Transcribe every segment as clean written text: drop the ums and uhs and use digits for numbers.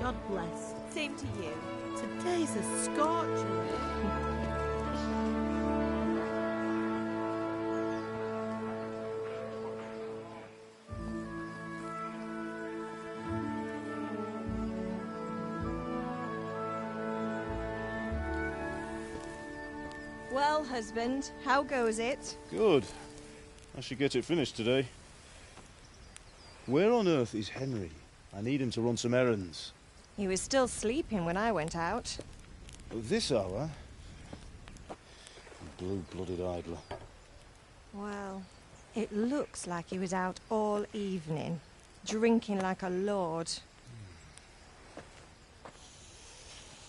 God bless. Same to you. Today's a scorcher. Well, husband, how goes it? Good. I should get it finished today. Where on earth is Henry? I need him to run some errands. He was still sleeping when I went out. At this hour? Blue-blooded idler. Well, it looks like he was out all evening, drinking like a lord.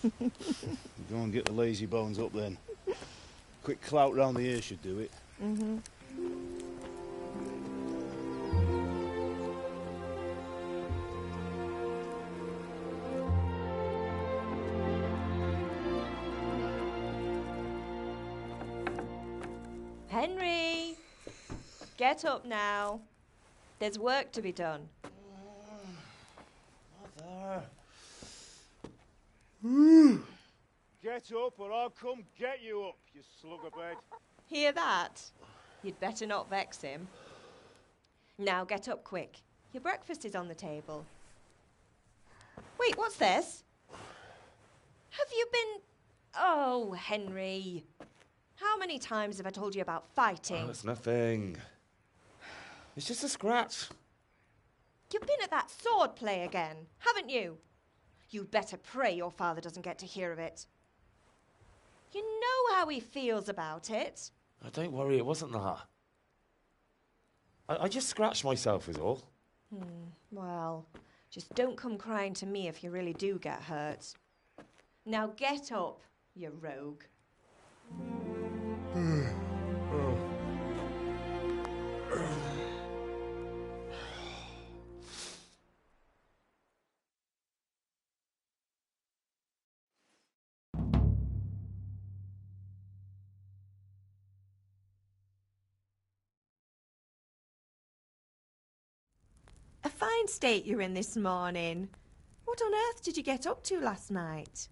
Go and get the lazy bones up then. Quick clout round the ear should do it. Mm-hmm. Henry! Get up now. There's work to be done. Mother. Get up or I'll come get you up, you slugabed. Hear that? You'd better not vex him. Now get up quick. Your breakfast is on the table. Wait, what's this? Have you been... Oh, Henry. How many times have I told you about fighting? Oh, it's nothing. It's just a scratch. You've been at that sword play again, haven't you? You'd better pray your father doesn't get to hear of it. You know how he feels about it. Oh, don't worry, it wasn't that. I just scratched myself is all. Well, just don't come crying to me if you really do get hurt. Now get up, you rogue. A fine state you're in this morning. What on earth did you get up to last night?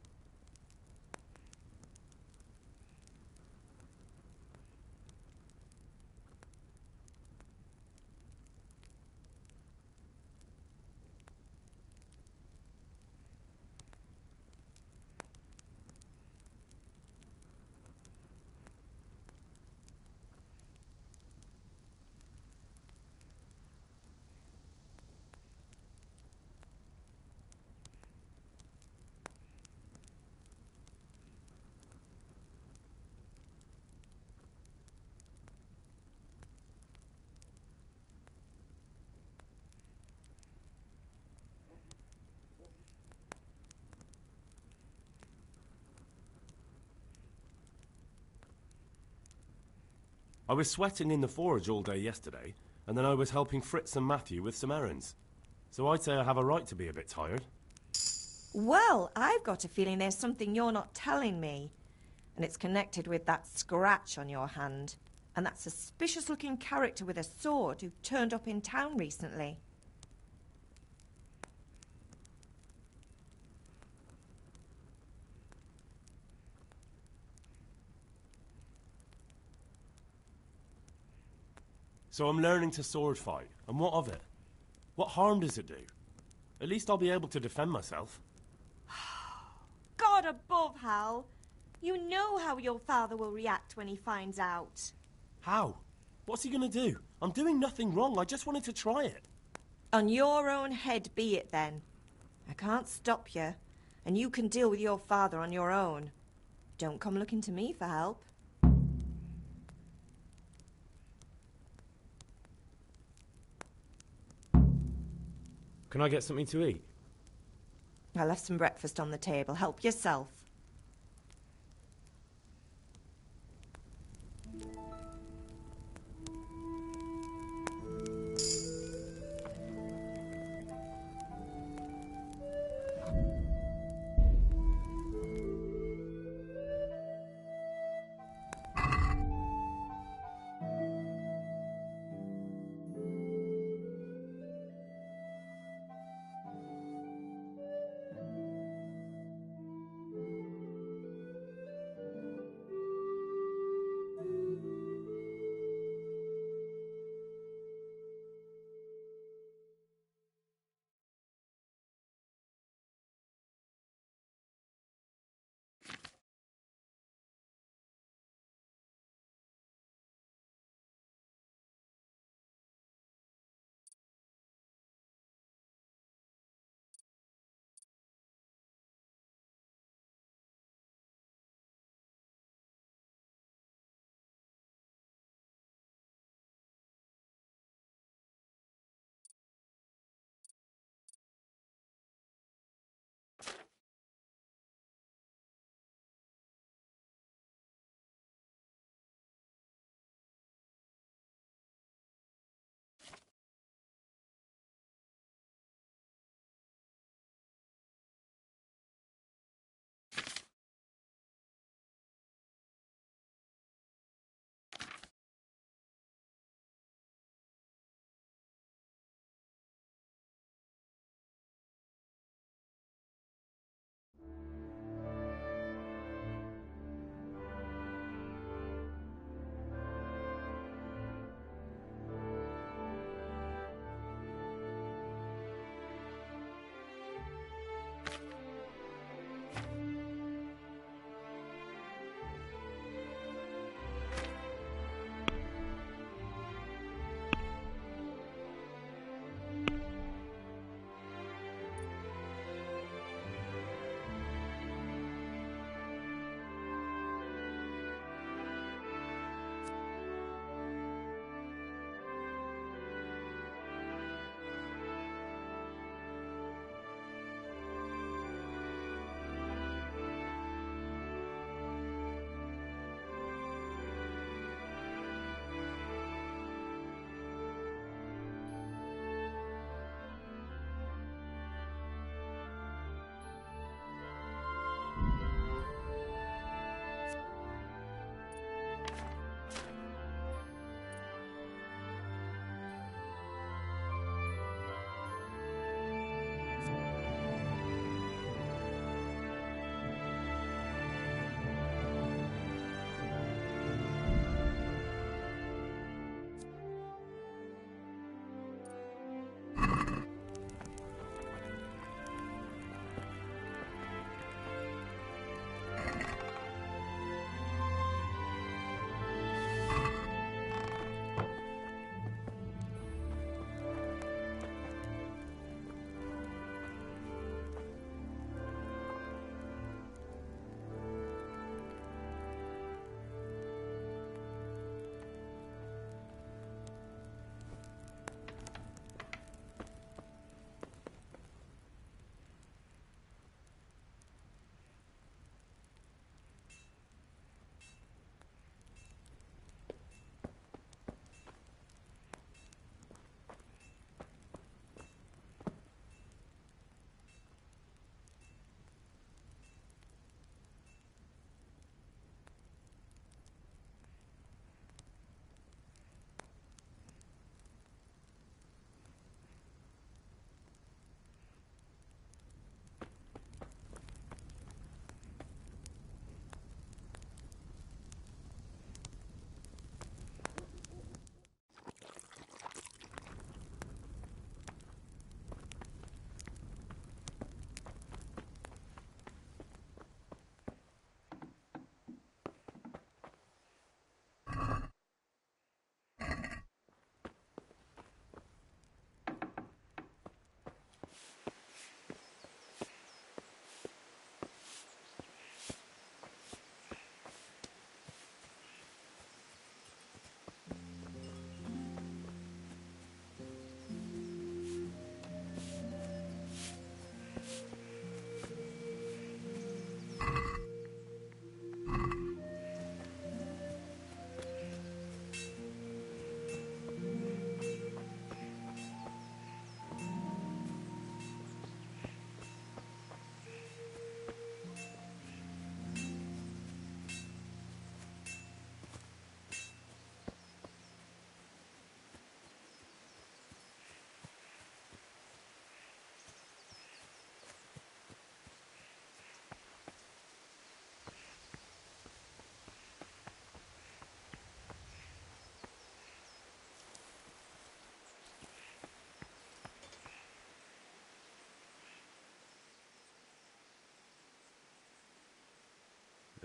I was sweating in the forge all day yesterday, and then I was helping Fritz and Matthew with some errands. So I'd say I have a right to be a bit tired. Well, I've got a feeling there's something you're not telling me. And it's connected with that scratch on your hand. And that suspicious-looking character with a sword who turned up in town recently. So I'm learning to sword fight, and what of it? What harm does it do? At least I'll be able to defend myself. God above, Hal. You know how your father will react when he finds out. How? What's he going to do? I'm doing nothing wrong, I just wanted to try it. On your own head be it then. I can't stop you, and you can deal with your father on your own. Don't come looking to me for help. Can I get something to eat? I left some breakfast on the table. Help yourself.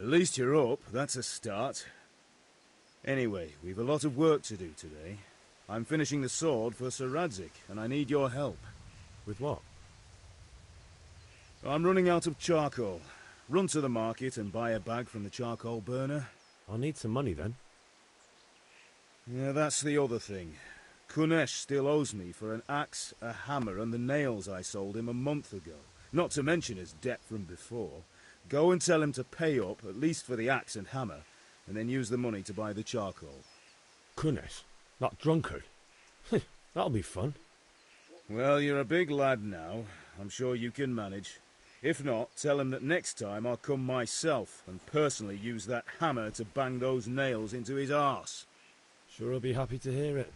At least you're up, that's a start. Anyway, we've a lot of work to do today. I'm finishing the sword for Sir Radzig, and I need your help. With what? I'm running out of charcoal. Run to the market and buy a bag from the charcoal burner. I'll need some money then. Yeah, that's the other thing. Kunesh still owes me for an axe, a hammer, and the nails I sold him a month ago. Not to mention his debt from before. Go and tell him to pay up, at least for the axe and hammer, and then use the money to buy the charcoal. Kunesh? That drunkard? That'll be fun. Well, you're a big lad now. I'm sure you can manage. If not, tell him that next time I'll come myself and personally use that hammer to bang those nails into his arse. Sure, I'll be happy to hear it.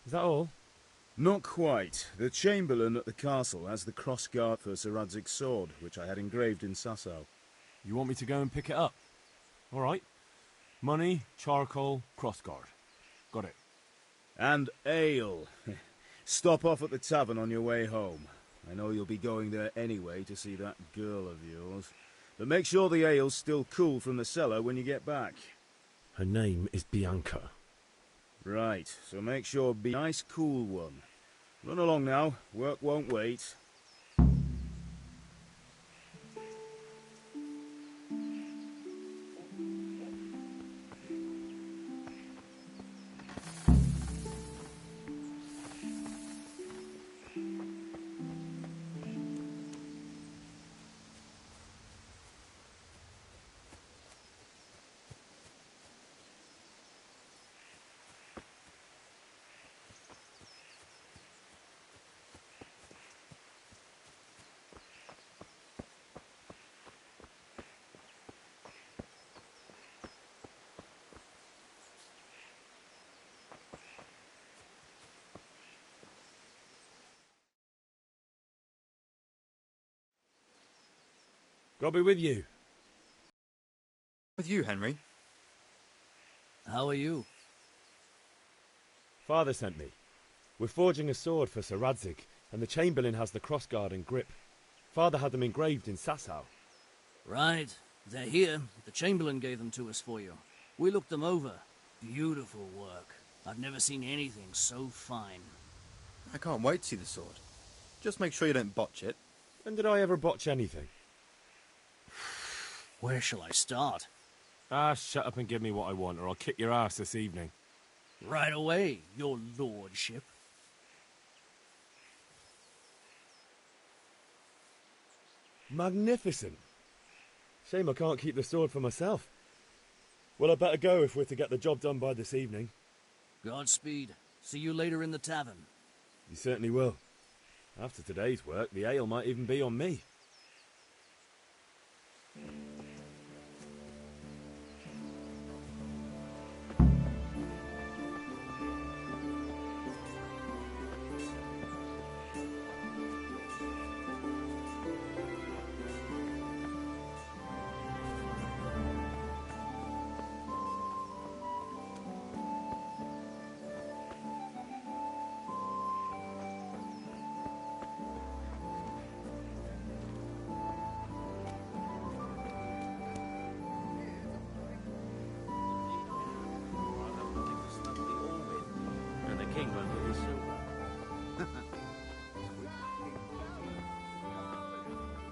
Is that all? Not quite. The Chamberlain at the castle has the crossguard for Sir Radzig's sword, which I had engraved in Sasau. You want me to go and pick it up? All right. Money, charcoal, crossguard. Got it. And ale. Stop off at the tavern on your way home. I know you'll be going there anyway to see that girl of yours. But make sure the ale's still cool from the cellar when you get back. Her name is Bianca. Right, so make sure be a nice cool one. Run along now, work won't wait. God be with you. With you, Henry. How are you? Father sent me. We're forging a sword for Sir Radzig, and the Chamberlain has the crossguard and grip. Father had them engraved in Sasau. Right. They're here. The Chamberlain gave them to us for you. We looked them over. Beautiful work. I've never seen anything so fine. I can't wait to see the sword. Just make sure you don't botch it. When did I ever botch anything? Where shall I start? Shut up and give me what I want, or I'll kick your ass this evening. Right away, your lordship. Magnificent. Shame I can't keep the sword for myself. Well, I'd better go if we're to get the job done by this evening. Godspeed. See you later in the tavern. You certainly will. After today's work, the ale might even be on me.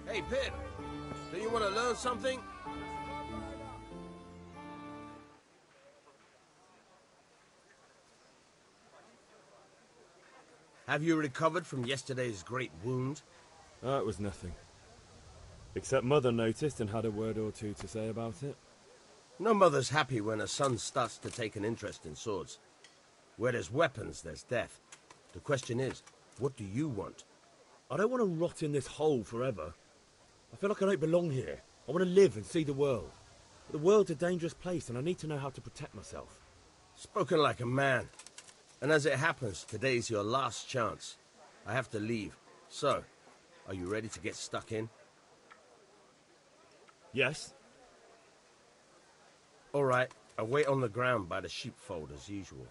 Hey, Pip, do you want to learn something? Have you recovered from yesterday's great wound? It was nothing. Except Mother noticed and had a word or two to say about it. No mother's happy when her son starts to take an interest in swords. Where there's weapons, there's death. The question is, what do you want? I don't want to rot in this hole forever. I feel like I don't belong here. I want to live and see the world. But the world's a dangerous place and I need to know how to protect myself. Spoken like a man. And as it happens, today's your last chance. I have to leave. So, are you ready to get stuck in? Yes? All right, I'll wait on the ground by the sheepfold as usual.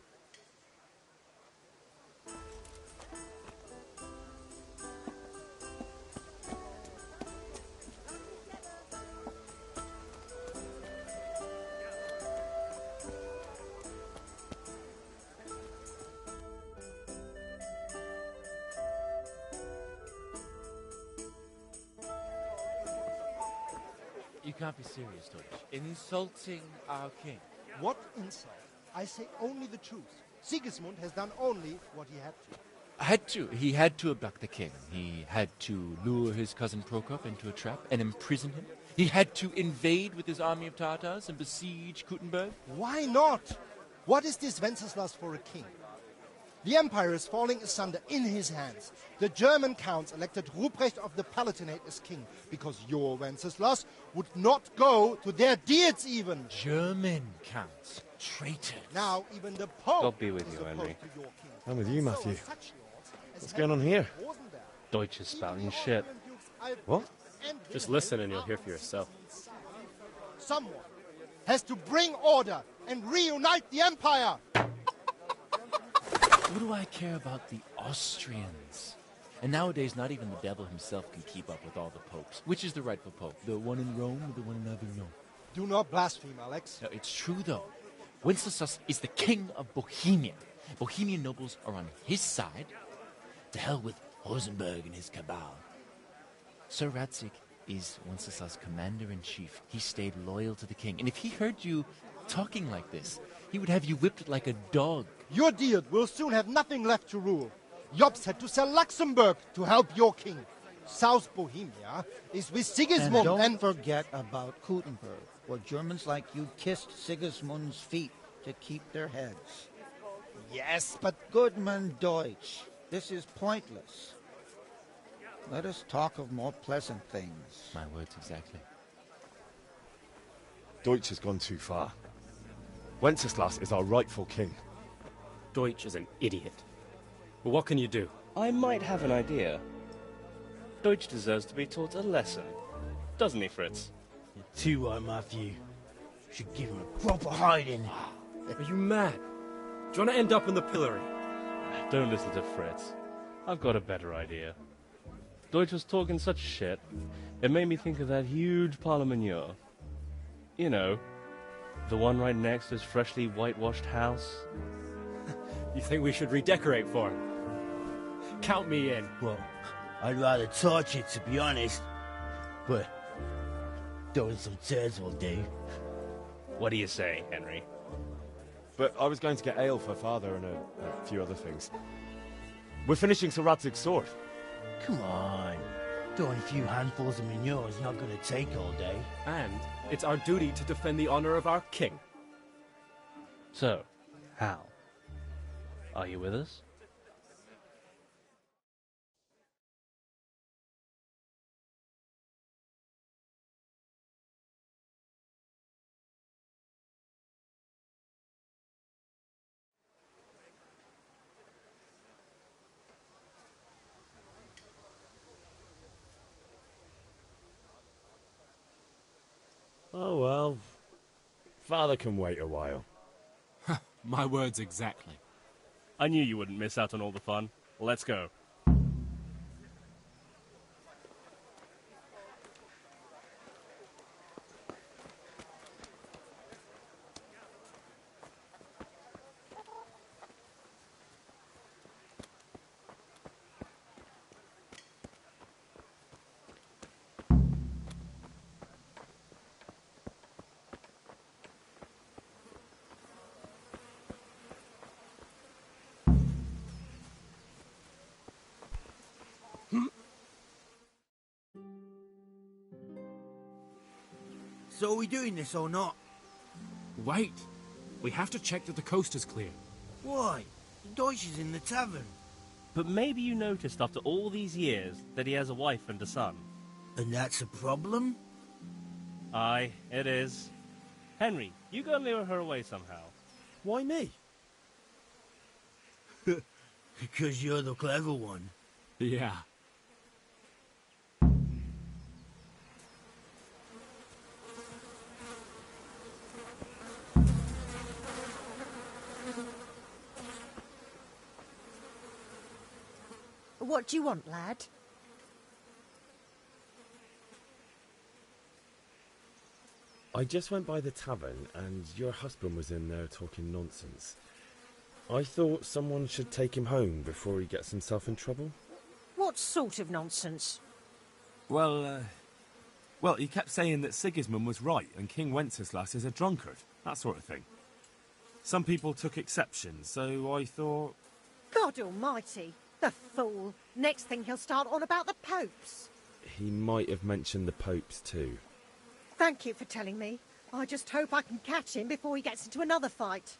You can't be serious, Deutsch. Insulting our king. What insult? I say only the truth. Sigismund has done only what he had to. He had to abduct the king. He had to lure his cousin Prokop into a trap and imprison him. He had to invade with his army of Tatars and besiege Kuttenberg. Why not? What is this Wenceslas for a king? The empire is falling asunder in his hands. The German counts elected Ruprecht of the Palatinate as king because your Wenceslas would not go to their deeds even. German counts. Traitors. Now even the Pope God be with is you, opposed Henry. to your king. I'm with you, So Matthew. are such lords as What's going on here? Rosenberg. Deutsch is spouting shit. What? Just listen and you'll hear for yourself. Someone has to bring order and reunite the empire. What do I care about the Austrians? And nowadays, not even the devil himself can keep up with all the popes. Which is the rightful pope? The one in Rome or the one in Avignon? Do not blaspheme, Alex. No, it's true, though. Wenceslas is the king of Bohemia. Bohemian nobles are on his side. To hell with Rosenberg and his cabal. Sir Radzik is Wenceslas' commander-in-chief. He stayed loyal to the king. And if he heard you talking like this, he would have you whipped like a dog. Your Diet will soon have nothing left to rule. Jobst had to sell Luxembourg to help your king. South Bohemia is with Sigismund And don't forget about Kuttenberg, where Germans like you kissed Sigismund's feet to keep their heads. Yes, but Goodman Deutsch, this is pointless. Let us talk of more pleasant things. My words exactly. Deutsch has gone too far. Wenceslas is our rightful king. Deutsch is an idiot. But what can you do? I might have an idea. Deutsch deserves to be taught a lesson. Doesn't he, Fritz? You're too right, Matthew. Should give him a proper hiding. Are you mad? Do you want to end up in the pillory? Don't listen to Fritz. I've got a better idea. Deutsch was talking such shit, it made me think of that huge parliament. You know, the one right next to his freshly whitewashed house. You think we should redecorate for him? Count me in. Well, I'd rather torch it, to be honest. But throwing some turds will do. What do you say, Henry? But I was going to get ale for father and a few other things. We're finishing Sir Radzig's sword. Come on. Throwing a few handfuls of manure is not going to take all day. And it's our duty to defend the honor of our king. So, Hal, are you with us? Oh well. Father can wait a while. My words exactly. I knew you wouldn't miss out on all the fun. Let's go. So are we doing this or not? Wait. We have to check that the coast is clear. Why? Deutsch is in the tavern. But maybe you noticed after all these years that he has a wife and a son. And that's a problem? Aye, it is. Henry, you go and lure her away somehow. Why me? Because you're the clever one. Yeah. What do you want, lad? I just went by the tavern and your husband was in there talking nonsense. I thought someone should take him home before he gets himself in trouble. What sort of nonsense? Well, Well, he kept saying that Sigismund was right and King Wenceslas is a drunkard, that sort of thing. Some people took exception, so I thought... God almighty, the fool. Next thing he'll start on about the popes. He might have mentioned the popes too. Thank you for telling me. I just hope I can catch him before he gets into another fight.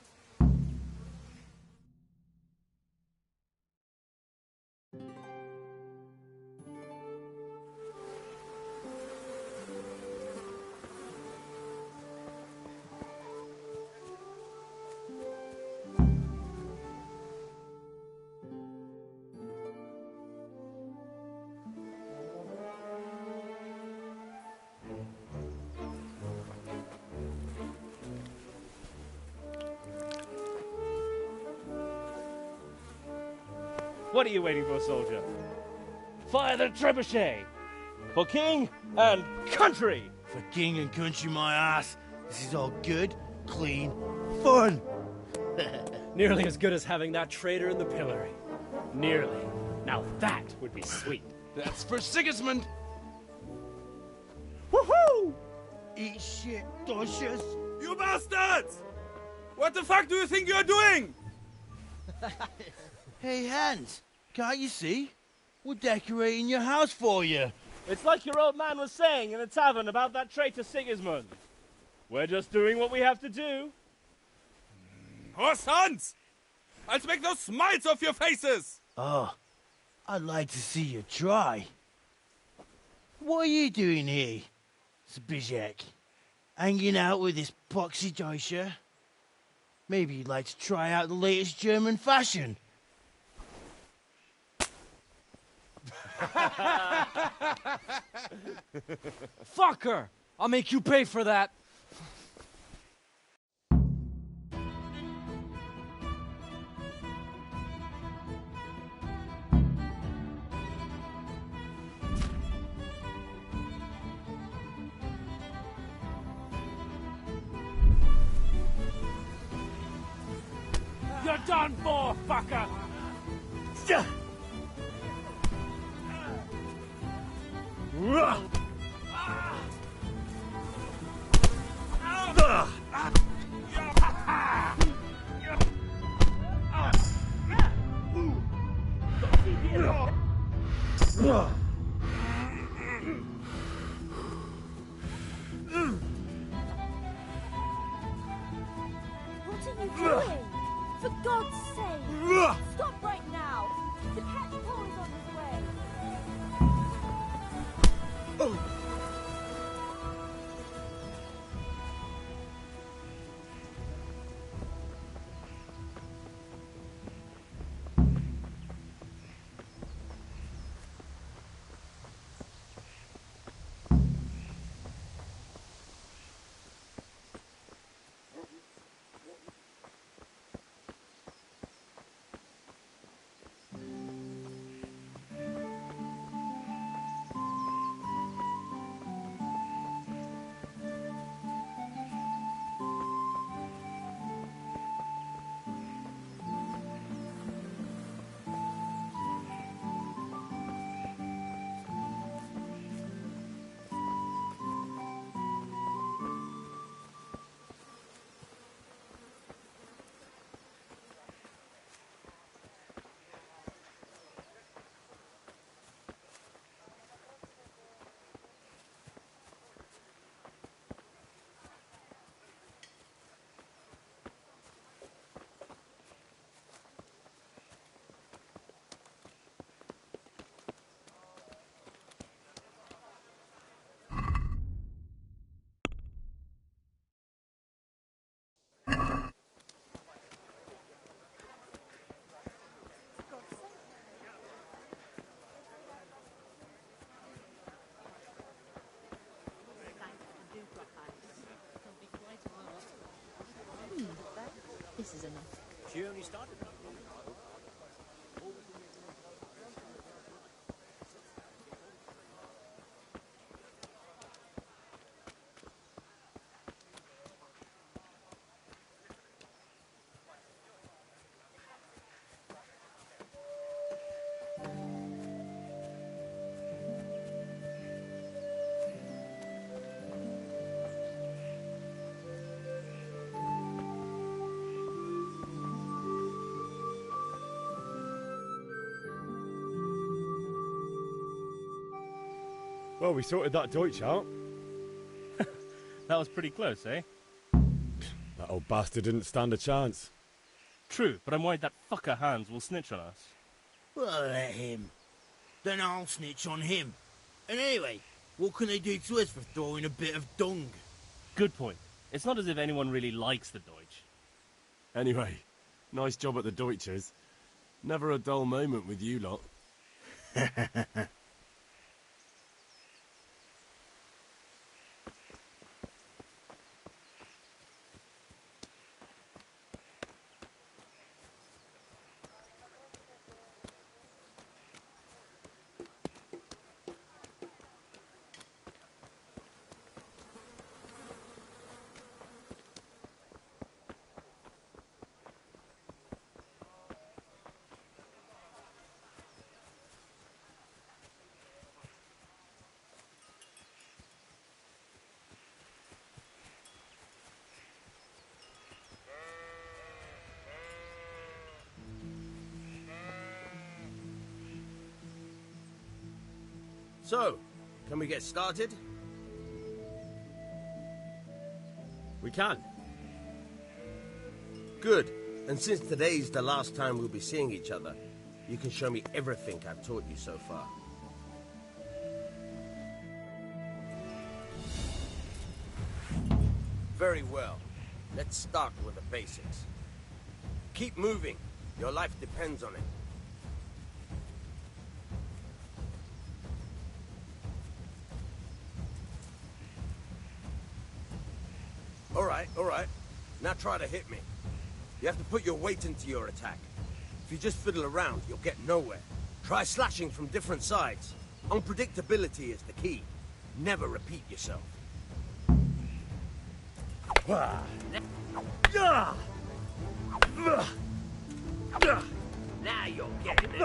What are you waiting for, soldier? Fire the trebuchet! For king and country! For king and country, my ass. This is all good, clean, fun. Nearly as good as having that traitor in the pillory. Nearly. Now that would be sweet. That's for Sigismund! Woohoo! Eat shit, Dodgers. You bastards! What the fuck do you think you're doing? Hey, Hans, can't you see? We're decorating your house for you. It's like your old man was saying in the tavern about that traitor Sigismund. We're just doing what we have to do. Oh, sons! I'll make those smiles off your faces! Oh, I'd like to see you try. What are you doing here, Zbigniew? Hanging out with this poxy Deutscher? Maybe you'd like to try out the latest German fashion. Fucker! I'll make you pay for that. You're done for, fucker! What are you doing? For God's sake! Stop right now! The catchpole is on his way! This is enough. She only started. Well, we sorted that Deutsch out. That was pretty close, eh? That old bastard didn't stand a chance. True, but I'm worried that fucker Hans will snitch on us. Well, let him. Then I'll snitch on him. And anyway, what can they do to us for throwing a bit of dung? Good point. It's not as if anyone really likes the Deutsch. Anyway, nice job at the Deutsches. Never a dull moment with you lot. So, can we get started? We can. Good. And since today's the last time we'll be seeing each other, you can show me everything I've taught you so far. Very well. Let's start with the basics. Keep moving. Your life depends on it. All right. Now try to hit me. You have to put your weight into your attack. If you just fiddle around, you'll get nowhere. Try slashing from different sides. Unpredictability is the key. Never repeat yourself. Now you're getting it.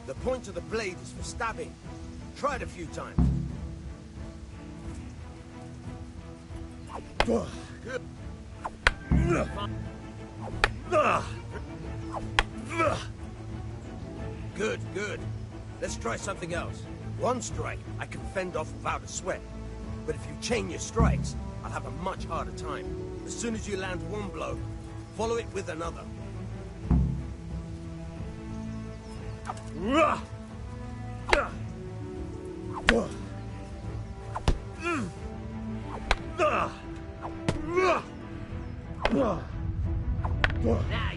The point of the blade is for stabbing. Try it a few times. Good. Good. Let's try something else. One strike, I can fend off without a sweat. But if you chain your strikes, I'll have a much harder time. As soon as you land one blow, follow it with another. Now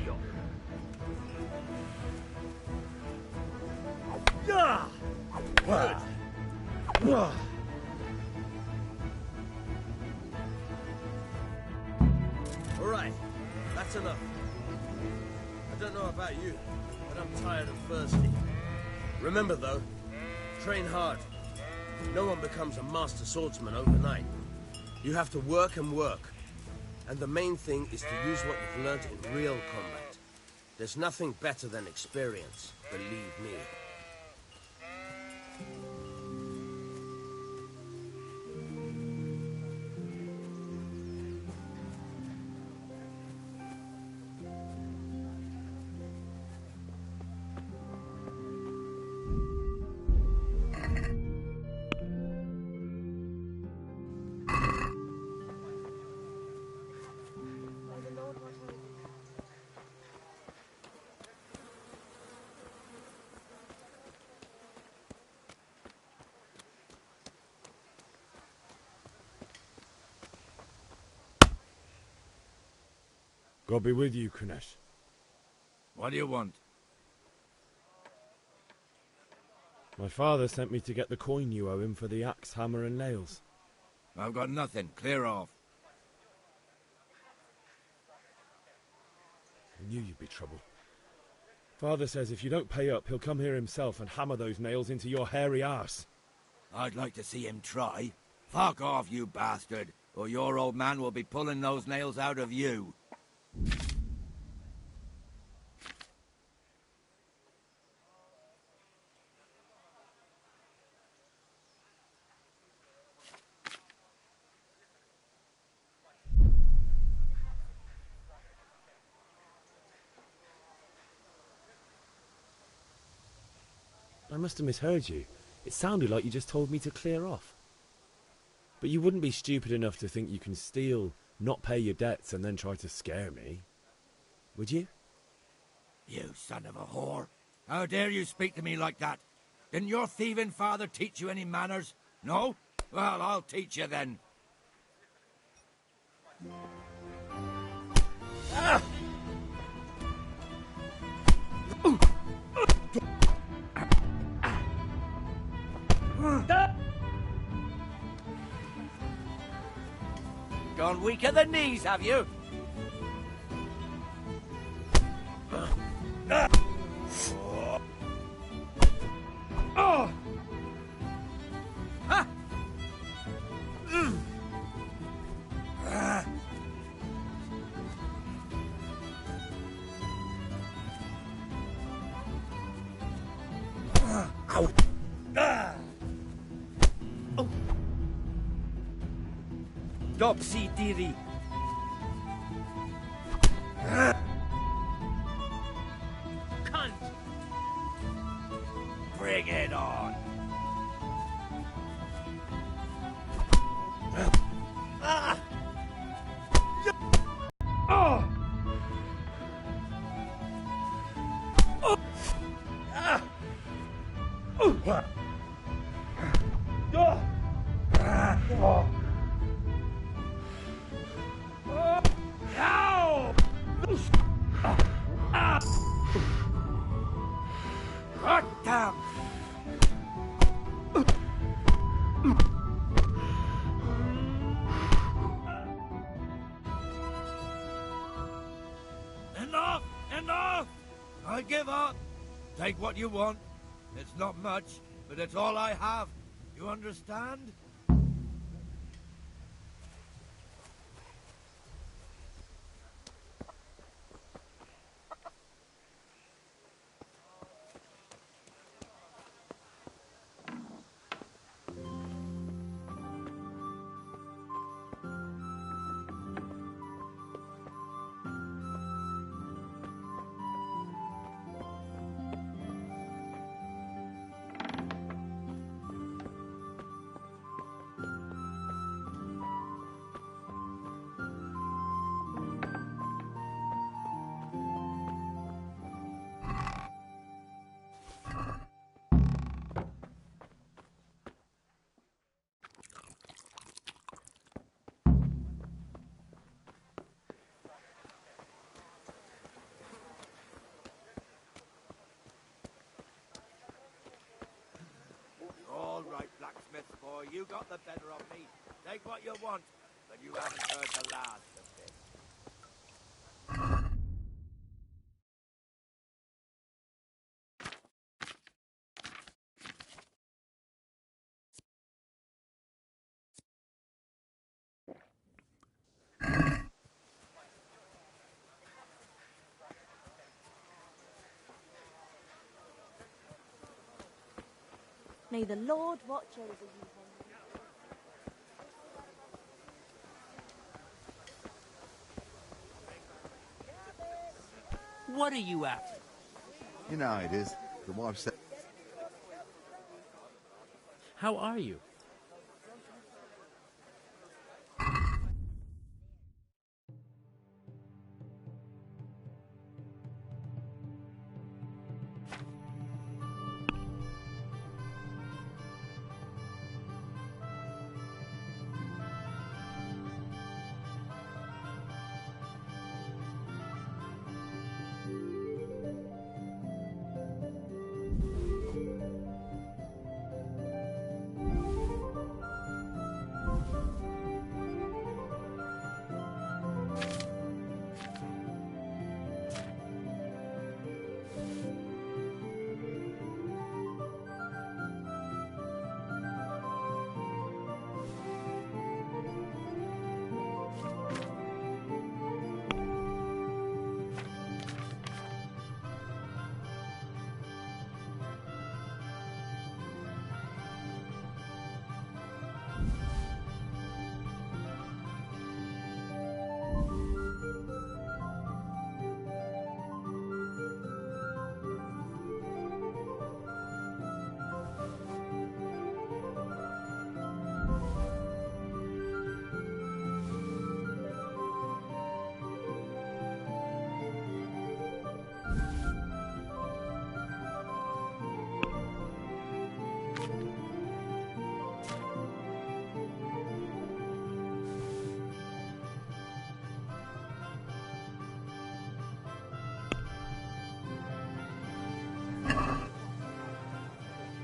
you're... Good. All right, that's enough. I don't know about you, but I'm tired and thirsty. Remember though, train hard. No one becomes a master swordsman overnight. You have to work and work. And the main thing is to use what you've learned in real combat. There's nothing better than experience, believe me. God be with you, Kunesh. What do you want? My father sent me to get the coin you owe him for the axe, hammer and nails. I've got nothing. Clear off. I knew you'd be trouble. Father says if you don't pay up, he'll come here himself and hammer those nails into your hairy arse. I'd like to see him try. Fuck off, you bastard, or your old man will be pulling those nails out of you. I must have misheard you. It sounded like you just told me to clear off. But you wouldn't be stupid enough to think you can steal, not pay your debts, and then try to scare me, would you? You son of a whore. How dare you speak to me like that? Didn't your thieving father teach you any manners? No? Well, I'll teach you then. Gone weak at the knees, have you? Oh! Ha! Ow! Oh! Dopsy diddy. Cunt! Bring it on. Ah! Oh! Oh! Ah! Oh! Oh! Oh! Ow! Ah! God damn! Enough! Enough! I give up. Take what you want. It's not much, but it's all I have. You understand? All right, blacksmith boy, you got the better of me. Take what you want, but you haven't heard the last of this. May the Lord watch over you, Henry. What are you after? You know how it is. The wife said... How are you?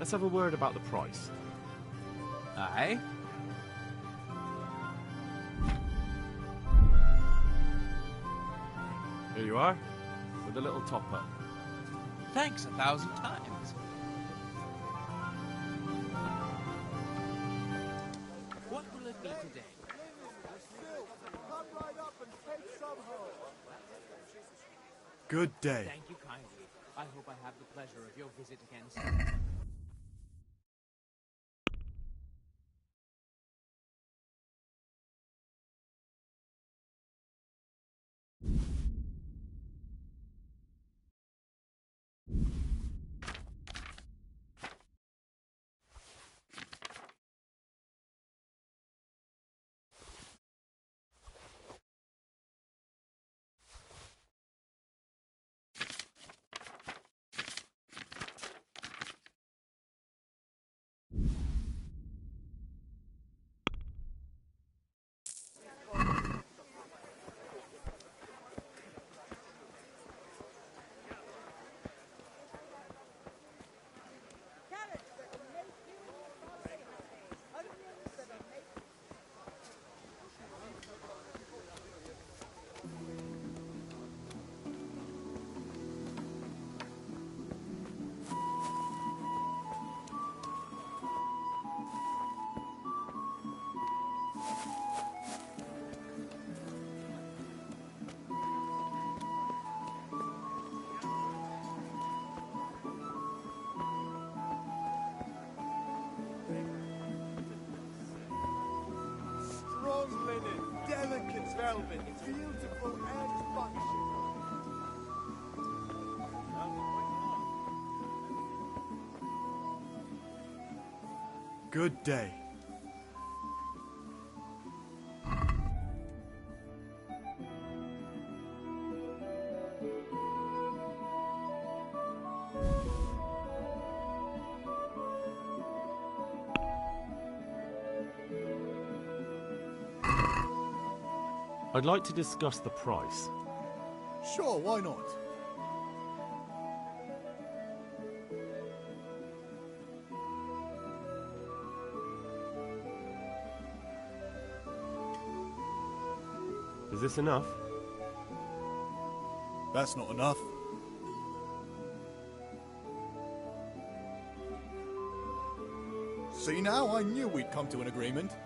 Let's have a word about the price. Aye? Here you are, with a little top-up. Thanks 1,000 times. What will it be today? Good day. Thank you kindly. I hope I have the pleasure of your visit again soon. Strong linen, delicate velvet, beautiful and function. Good day. I'd like to discuss the price. Sure, why not? Is this enough? That's not enough. See now, I knew we'd come to an agreement.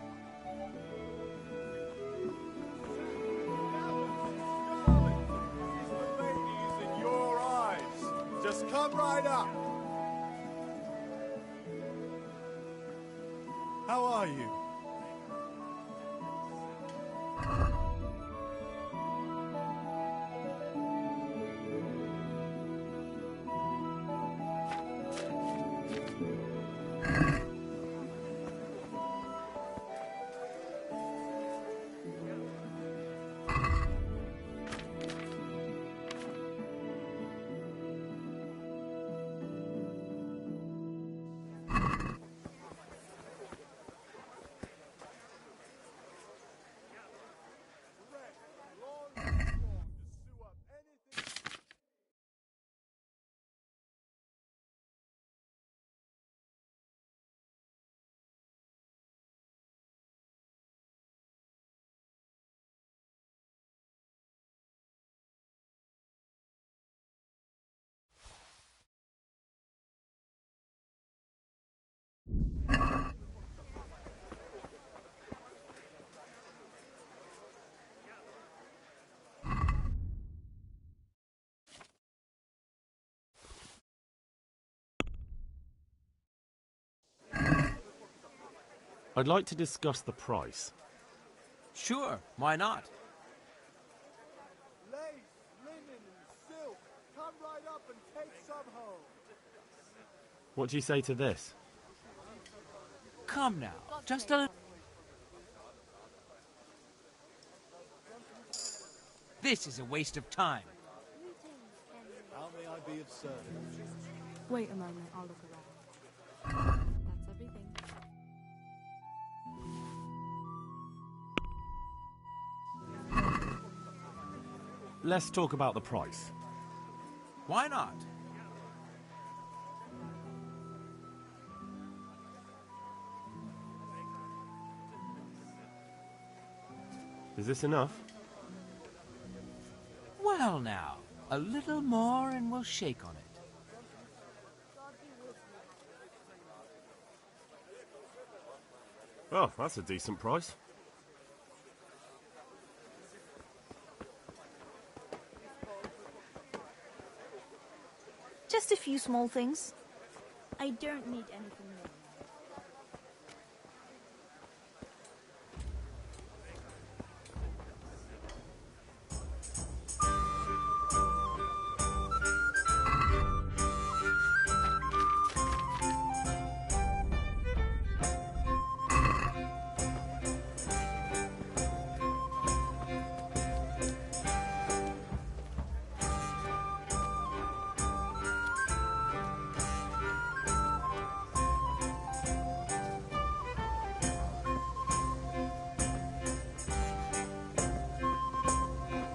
Just come right up. How are you? I'd like to discuss the price. Sure, why not? Lace, linen, and silk. Come right up and take some home. What do you say to this? Come now, just a... This is a waste of time. How may I be of service? Wait a moment, I'll look around. That's everything. Let's talk about the price. Why not? Is this enough? Well now, a little more and we'll shake on it. Oh, that's a decent price. Just a few small things. I don't need anything more.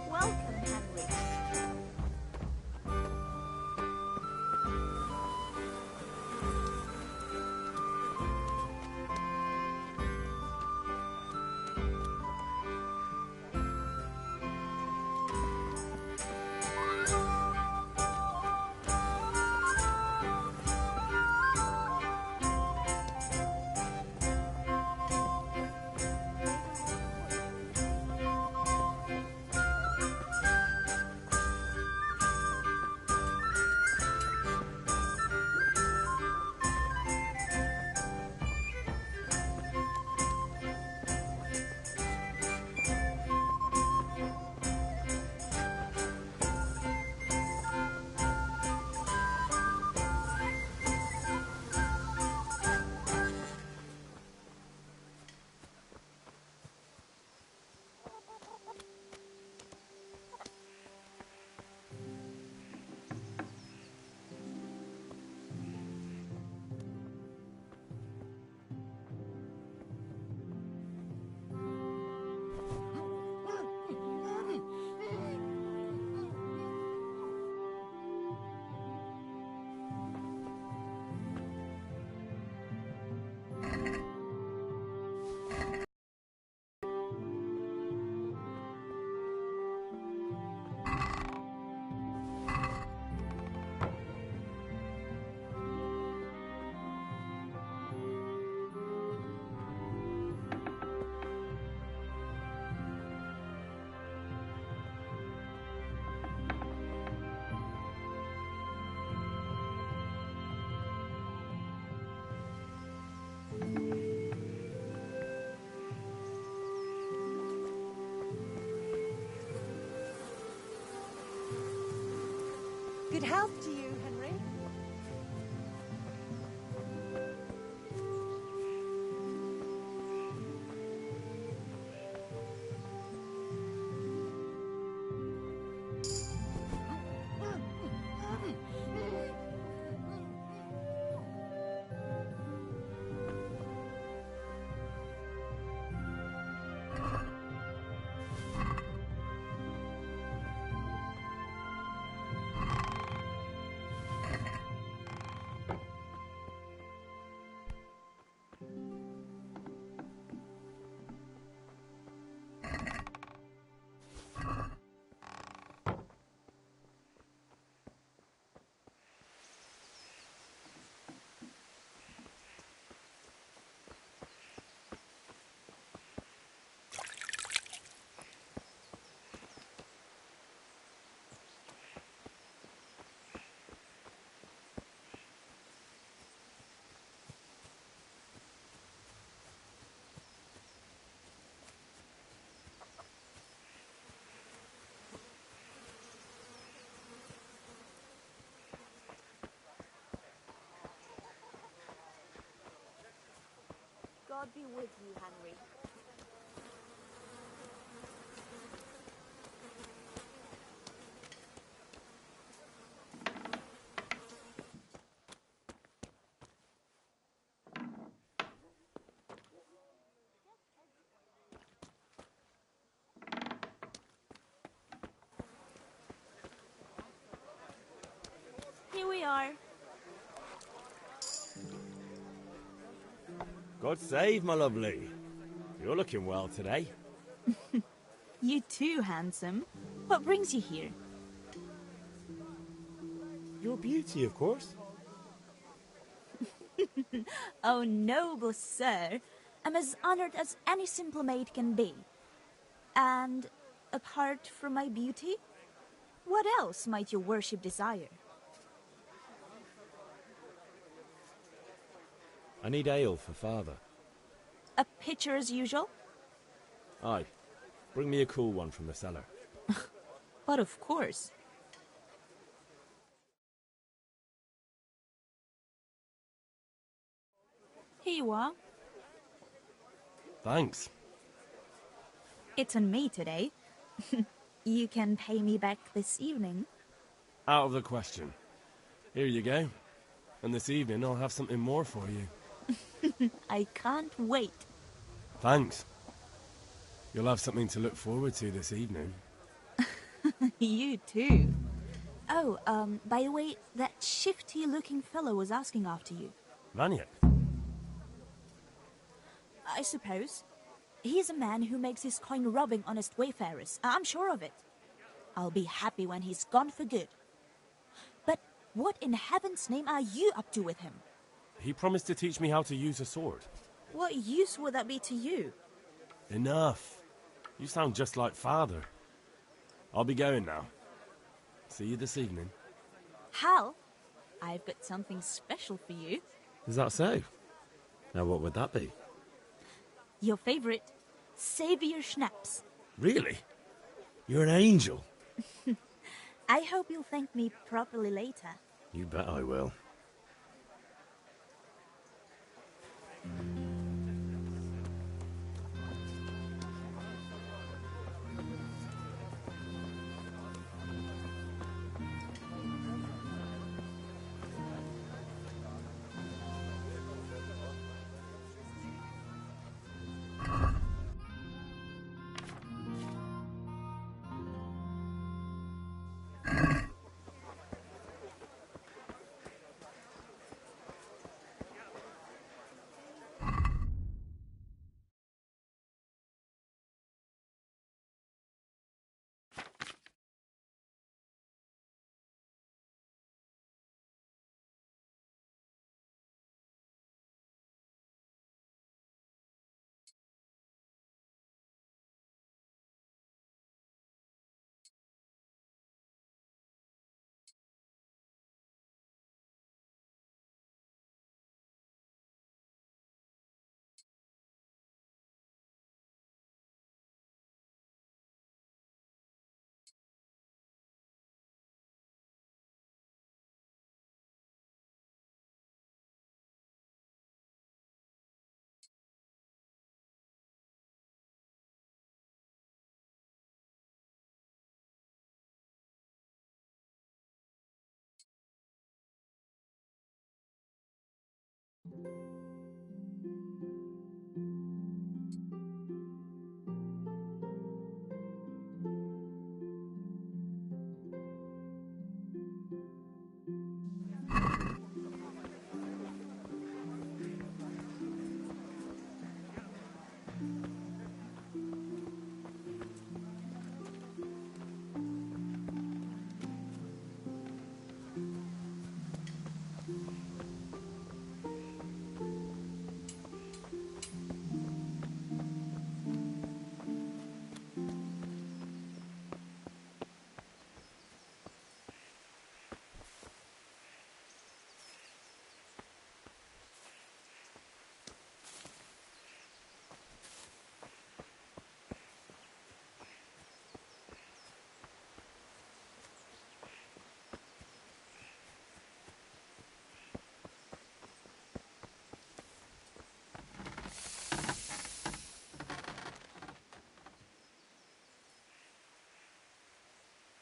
Welcome, Henry. Good health to you, Henry. God be with you, Henry. Here we are. God save, my lovely. You're looking well today. You too, handsome. What brings you here? Your beauty, of course. Oh, noble sir. I'm as honored as any simple maid can be. And apart from my beauty, what else might your worship desire? I need ale for father. A pitcher as usual? Aye. Bring me a cool one from the cellar. But of course. Here you are. Thanks. It's on me today. You can pay me back this evening. Out of the question. Here you go. And this evening I'll have something more for you. I can't wait. Thanks. You'll have something to look forward to this evening. You too. Oh, by the way, that shifty-looking fellow was asking after you. Vanya? I suppose. He's a man who makes his coin robbing honest wayfarers. I'm sure of it. I'll be happy when he's gone for good. But what in heaven's name are you up to with him? He promised to teach me how to use a sword. What use would that be to you? Enough. You sound just like father. I'll be going now. See you this evening. Hal, I've got something special for you. Is that so? Now what would that be? Your favorite, Savior Schnapps. Really? You're an angel. I hope you'll thank me properly later. You bet I will.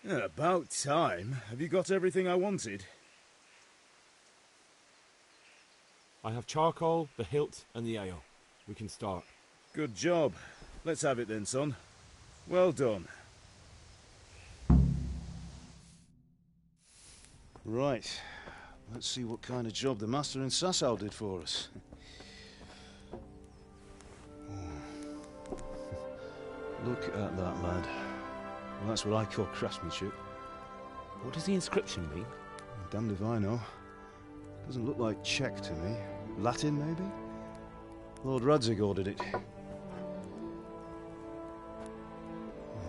Yeah, about time. Have you got everything I wanted? I have charcoal, the hilt, and the ale. We can start. Good job. Let's have it then, son. Well done. Right. Let's see what kind of job the master in Sasau did for us. Look at that, lad. Well, that's what I call craftsmanship. What does the inscription mean? Damned if I know. Doesn't look like Czech to me. Latin, maybe? Lord Radzig ordered it.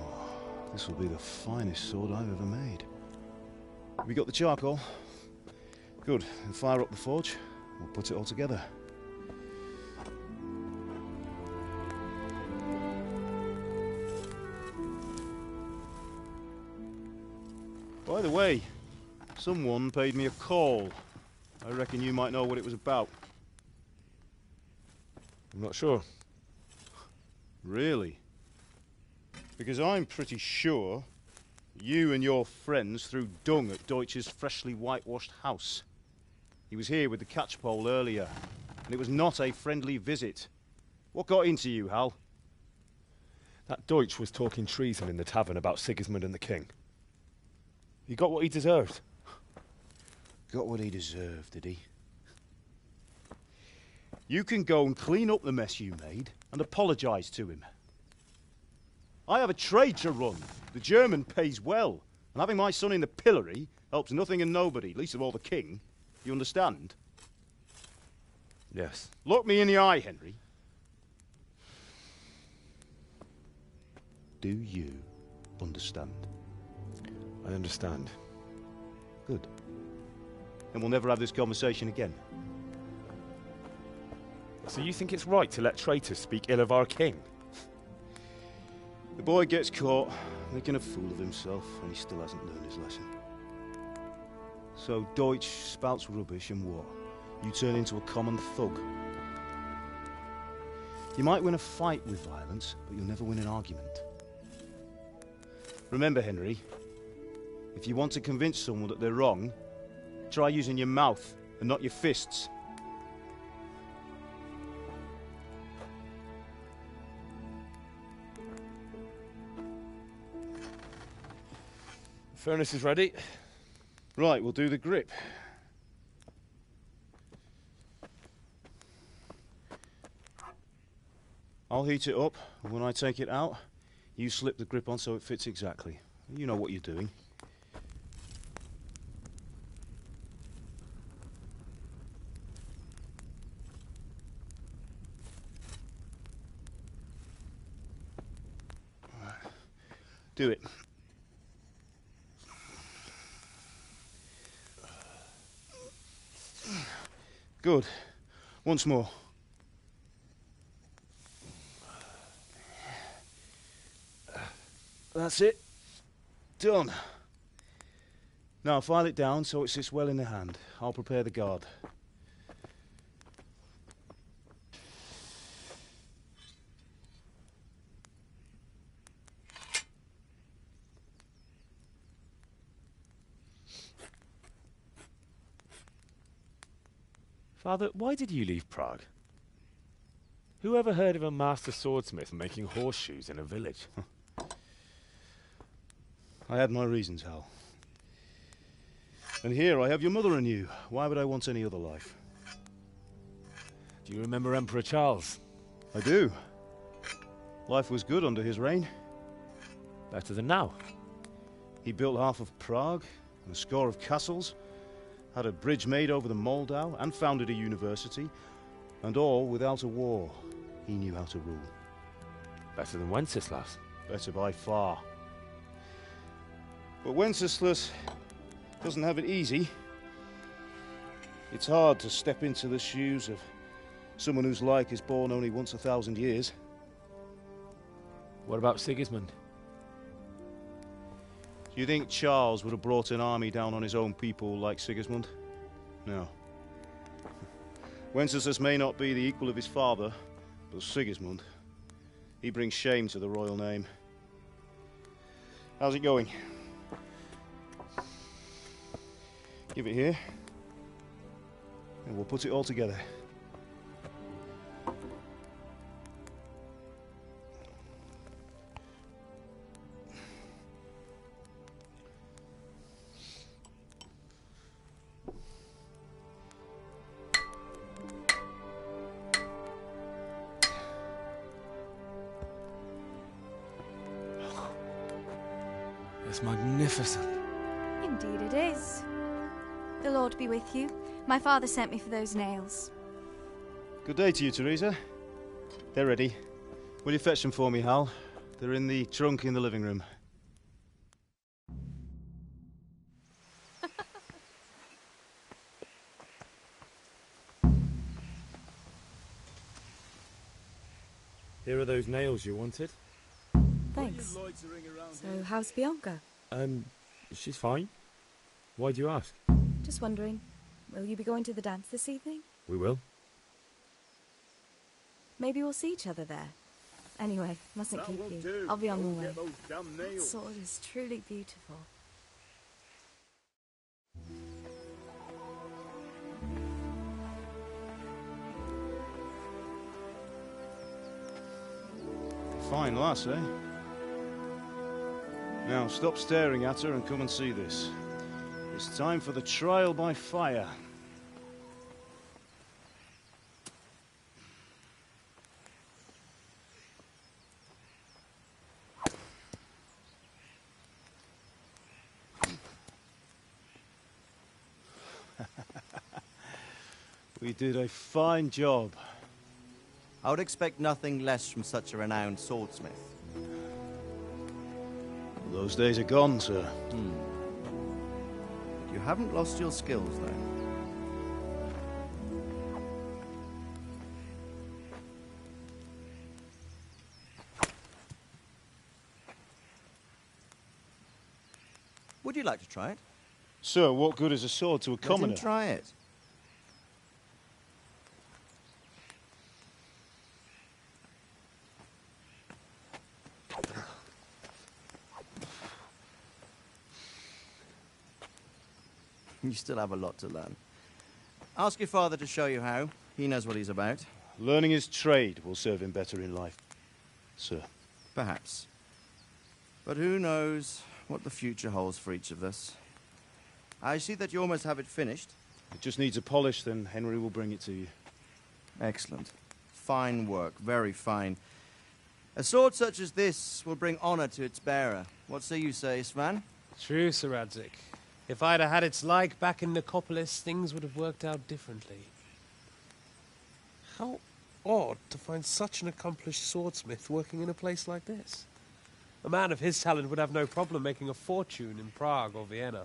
Oh, this will be the finest sword I've ever made. Have you got the charcoal? Good. Then fire up the forge. We'll put it all together. By the way, someone paid me a call. I reckon you might know what it was about. I'm not sure. Really? Because I'm pretty sure you and your friends threw dung at Deutsch's freshly whitewashed house. He was here with the catchpole earlier, and it was not a friendly visit. What got into you, Hal? That Deutsch was talking treason in the tavern about Sigismund and the king. He got what he deserved. Got what he deserved, did he? You can go and clean up the mess you made and apologise to him. I have a trade to run. The German pays well, and having my son in the pillory helps nothing and nobody, least of all the king. You understand? Yes. Look me in the eye, Henry. Do you understand? I understand. Good. Then we'll never have this conversation again. So you think it's right to let traitors speak ill of our king? The boy gets caught making a fool of himself, and he still hasn't learned his lesson. So Deutsch spouts rubbish, and what? You turn into a common thug. You might win a fight with violence, but you'll never win an argument. Remember, Henry, if you want to convince someone that they're wrong, try using your mouth and not your fists. The furnace is ready. Right, we'll do the grip. I'll heat it up, and when I take it out, you slip the grip on so it fits exactly. You know what you're doing. Do it. Good. Once more. That's it. Done. Now file it down so it sits well in the hand. I'll prepare the guard. Father, why did you leave Prague? Who ever heard of a master swordsmith making horseshoes in a village? I had my reasons, Hal. And here I have your mother and you. Why would I want any other life? Do you remember Emperor Charles? I do. Life was good under his reign. Better than now. He built half of Prague and a score of castles, had a bridge made over the Moldau, and founded a university, and all without a war. He knew how to rule. Better than Wenceslas. Better by far. But Wenceslas doesn't have it easy. It's hard to step into the shoes of someone whose like is born only once 1,000 years. What about Sigismund? Do you think Charles would have brought an army down on his own people like Sigismund? No. Wenceslas may not be the equal of his father, but Sigismund, he brings shame to the royal name. How's it going? Give it here, and we'll put it all together. It's magnificent. Indeed it is. The Lord be with you. My father sent me for those nails. Good day to you, Teresa. They're ready. Will you fetch them for me, Hal? They're in the trunk in the living room. Here are those nails you wanted. Thanks. So, how's Bianca? She's fine. Why do you ask? Just wondering, will you be going to the dance this evening? We will. Maybe we'll see each other there. Anyway, mustn't keep you. I'll be on my way. That sword is truly beautiful. Fine lass, eh? Now, stop staring at her and come and see this. It's time for the trial by fire. We did a fine job. I would expect nothing less from such a renowned swordsmith. Those days are gone, sir. You haven't lost your skills, though. Would you like to try it? Sir, what good is a sword to a commoner? Let him try it. You still have a lot to learn. Ask your father to show you how. He knows what he's about. Learning his trade will serve him better in life, sir. Perhaps. But who knows what the future holds for each of us. I see that you almost have it finished. It just needs a polish, then Henry will bring it to you. Excellent. Fine work. Very fine. A sword such as this will bring honor to its bearer. What say you, Svan? True, Sir Radzig. If I'd have had its like back in Nicopolis, things would have worked out differently. How odd to find such an accomplished swordsmith working in a place like this. A man of his talent would have no problem making a fortune in Prague or Vienna.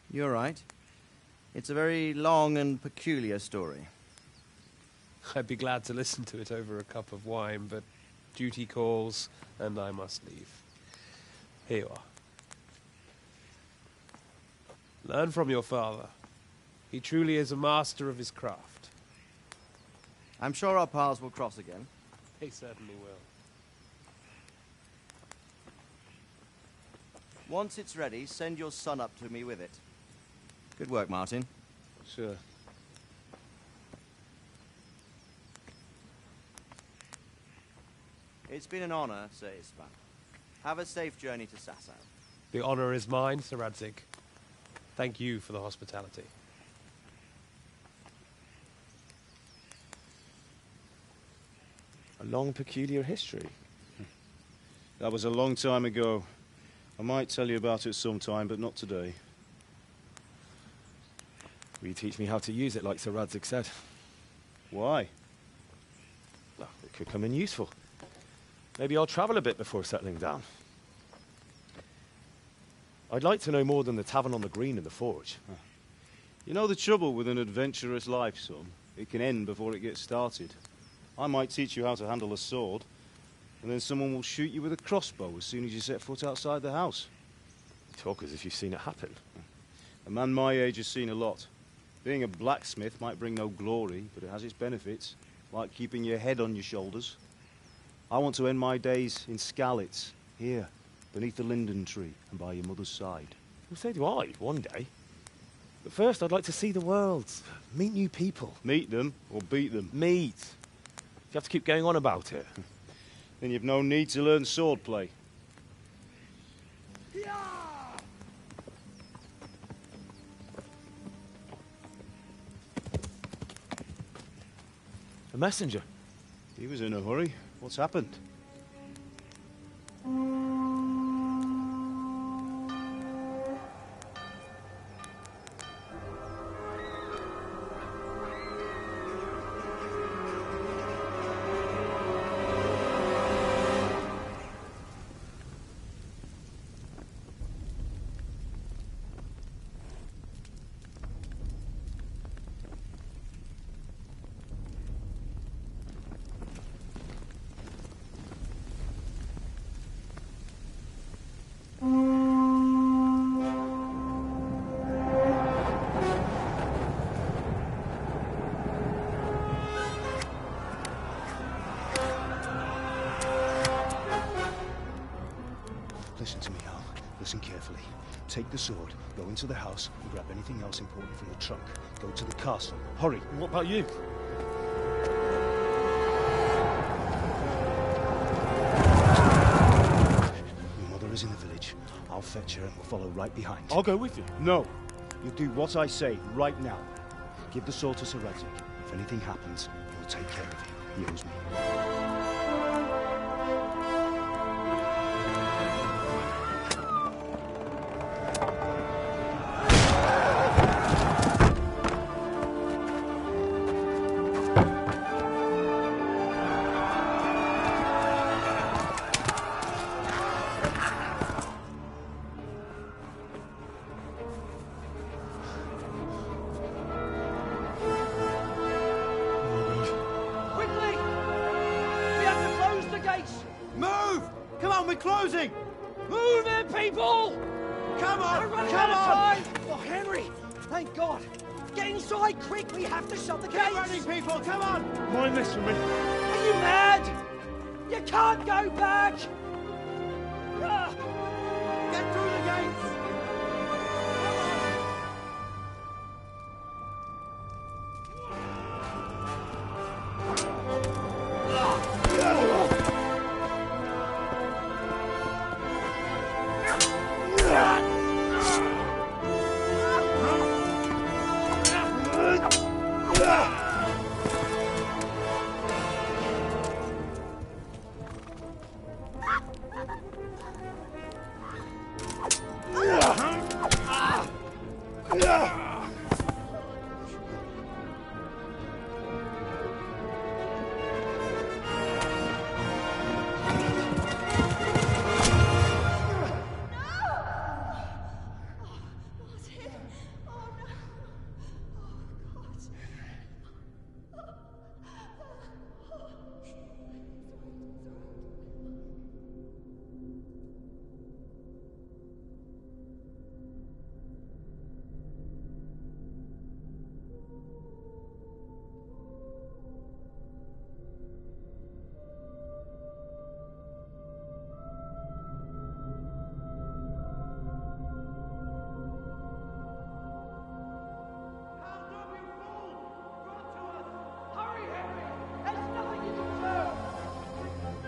You're right. It's a very long and peculiar story. I'd be glad to listen to it over a cup of wine, but duty calls, and I must leave. Here you are. Learn from your father. He truly is a master of his craft. I'm sure our paths will cross again. They certainly will. Once it's ready, send your son up to me with it. Good work, Martin. Sure. It's been an honor, Sir Istvan. Have a safe journey to Sasau. The honor is mine, Sir Radzig. Thank you for the hospitality. A long, peculiar history. That was a long time ago. I might tell you about it sometime, but not today. Will you teach me how to use it, like Sir Radzig said? Why? Well, it could come in useful. Maybe I'll travel a bit before settling down. I'd like to know more than the tavern on the green and the forge. You know the trouble with an adventurous life, son? It can end before it gets started. I might teach you how to handle a sword, and then someone will shoot you with a crossbow as soon as you set foot outside the house. You talk as if you've seen it happen. A man my age has seen a lot. Being a blacksmith might bring no glory, but it has its benefits, like keeping your head on your shoulders. I want to end my days in Skalitz, here, beneath the linden tree and by your mother's side. Well, so do I, one day. But first, I'd like to see the world, meet new people. Meet them or beat them? Meet. You have to keep going on about it. Then you've no need to learn swordplay. A messenger. He was in a hurry. What's happened? Take the sword, go into the house, and grab anything else important from the trunk. Go to the castle. Hurry! What about you? Your mother is in the village. I'll fetch her and we'll follow right behind. I'll go with you. No! You do what I say right now. Give the sword to Sir Radzig. If anything happens, he'll take care of you. He owes me. Closing! Move it, people! Come on! We're running Come out of on! time! Oh, Henry! Thank God! Get inside, quick! We have to shut the gates! Get running, people! Come on! Mind this for me. Are you mad? You can't go back! Ah. Get through the gates!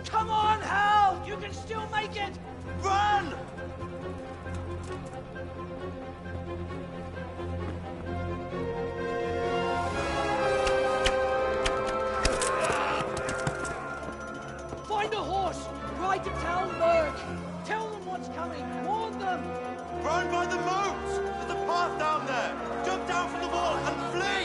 Come on, Hal! You can still make it! Run! Find a horse! Ride to Talmberg! Tell them what's coming! Warn them! Run by the moat! There's a path down there! Jump down from the wall and flee!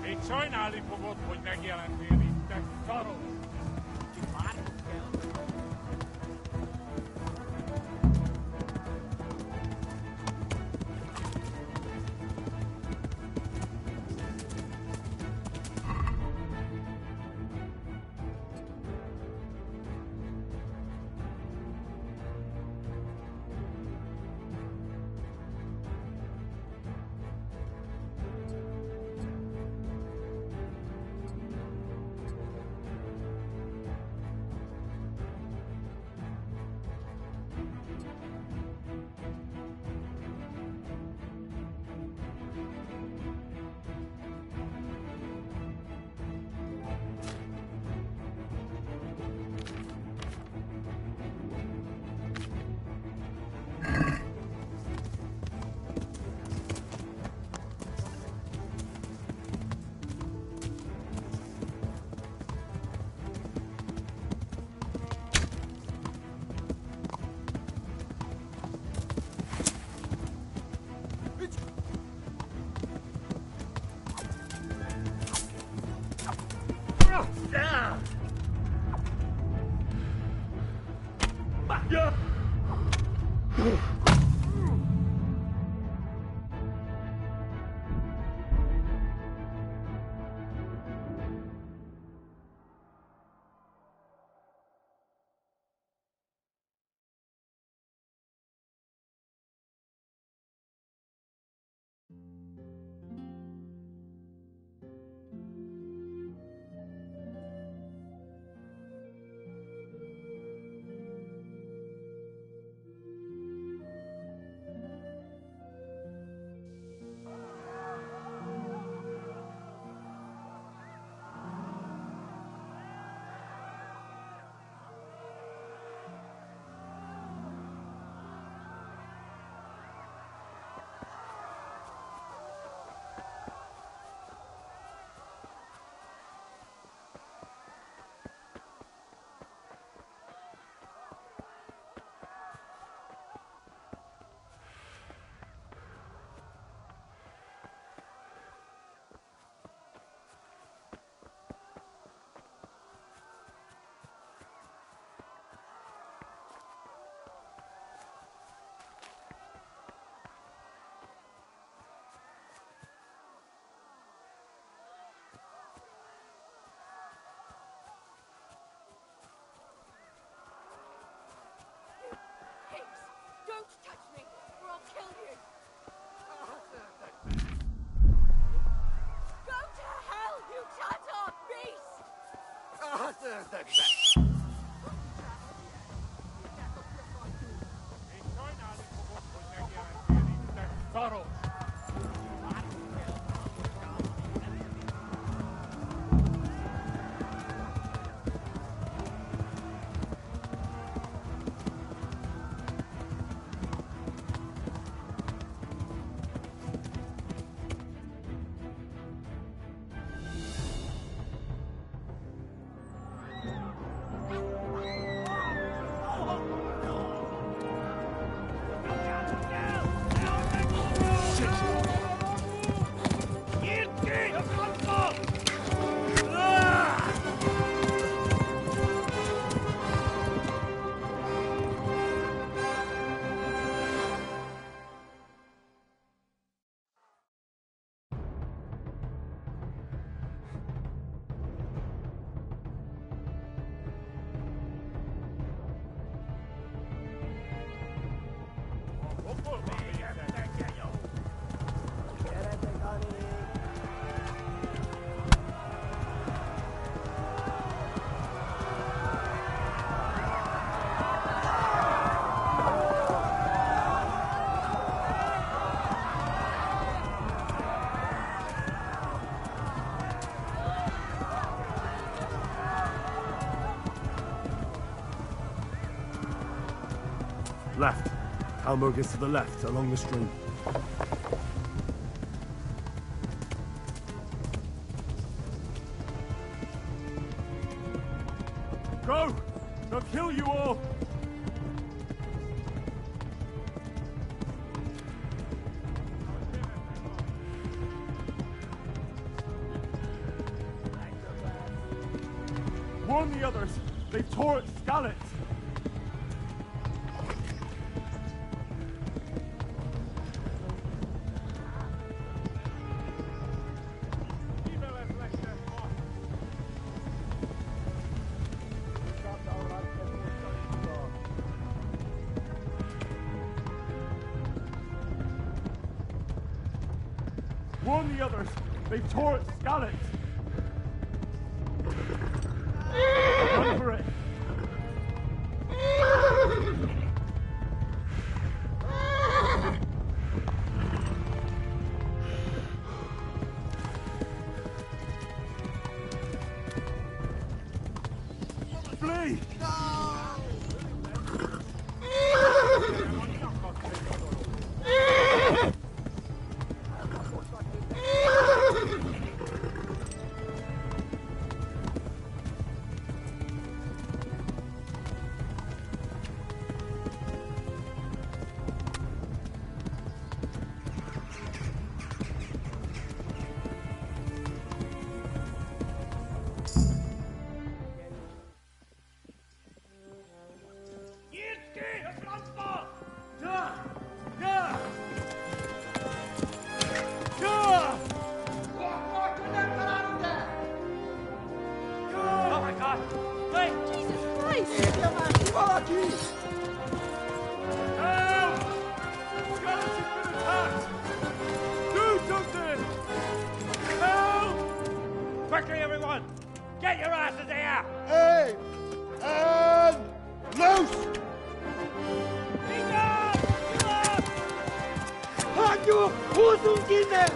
Még sajnálni fogod, hogy megjelentél itt, te szaros! Left. Talmberg is to the left, along the stream. Go! They'll kill you all! Warn the others! They've tore its scallops! Warn the others! They've tore its scallops! Run for it! Flee! Oh my God! Wait! Jesus Christ! Help! Scallops has been attacked! Do something! Help! Quickly, everyone! Get your asses here! Hey! And loose! Hanyo! Who's in there?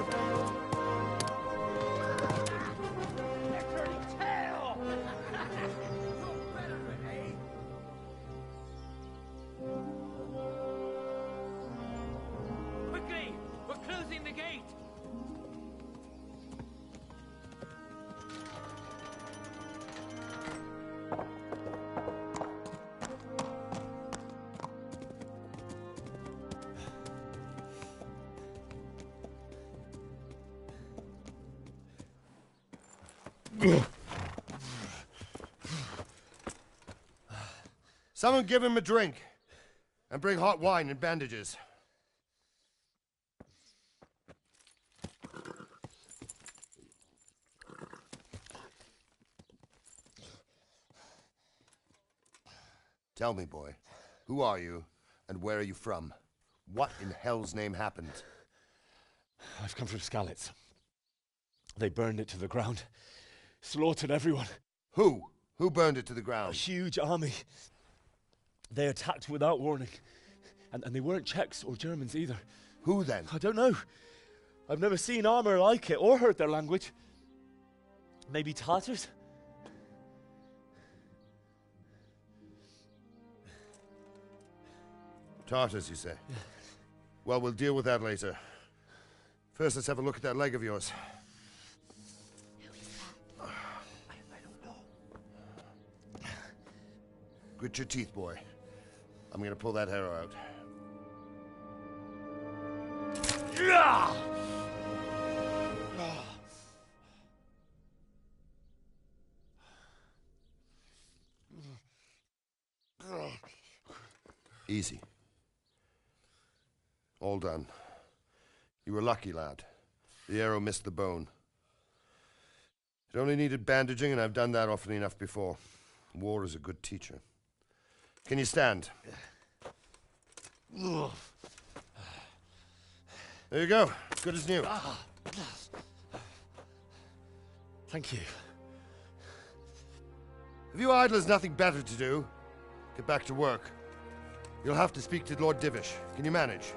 Quickly! We're closing the gate! Someone give him a drink. And bring hot wine and bandages. Tell me, boy, who are you and where are you from? What in hell's name happened? I've come from Skalitz. They burned it to the ground. Slaughtered everyone. Who? Who burned it to the ground? A huge army. They attacked without warning. And they weren't Czechs or Germans either. Who then? I don't know. I've never seen armor like it or heard their language. Maybe Tatars? Tartars, you say? Yeah. Well, we'll deal with that later. First, let's have a look at that leg of yours. I don't know. Grit your teeth, boy. I'm gonna pull that arrow out. Easy. All done. You were lucky, lad. The arrow missed the bone. It only needed bandaging, and I've done that often enough before. War is a good teacher. Can you stand? There you go. Good as new. Thank you. If you idlers nothing better to do, get back to work. You'll have to speak to Lord Divish. Can you manage?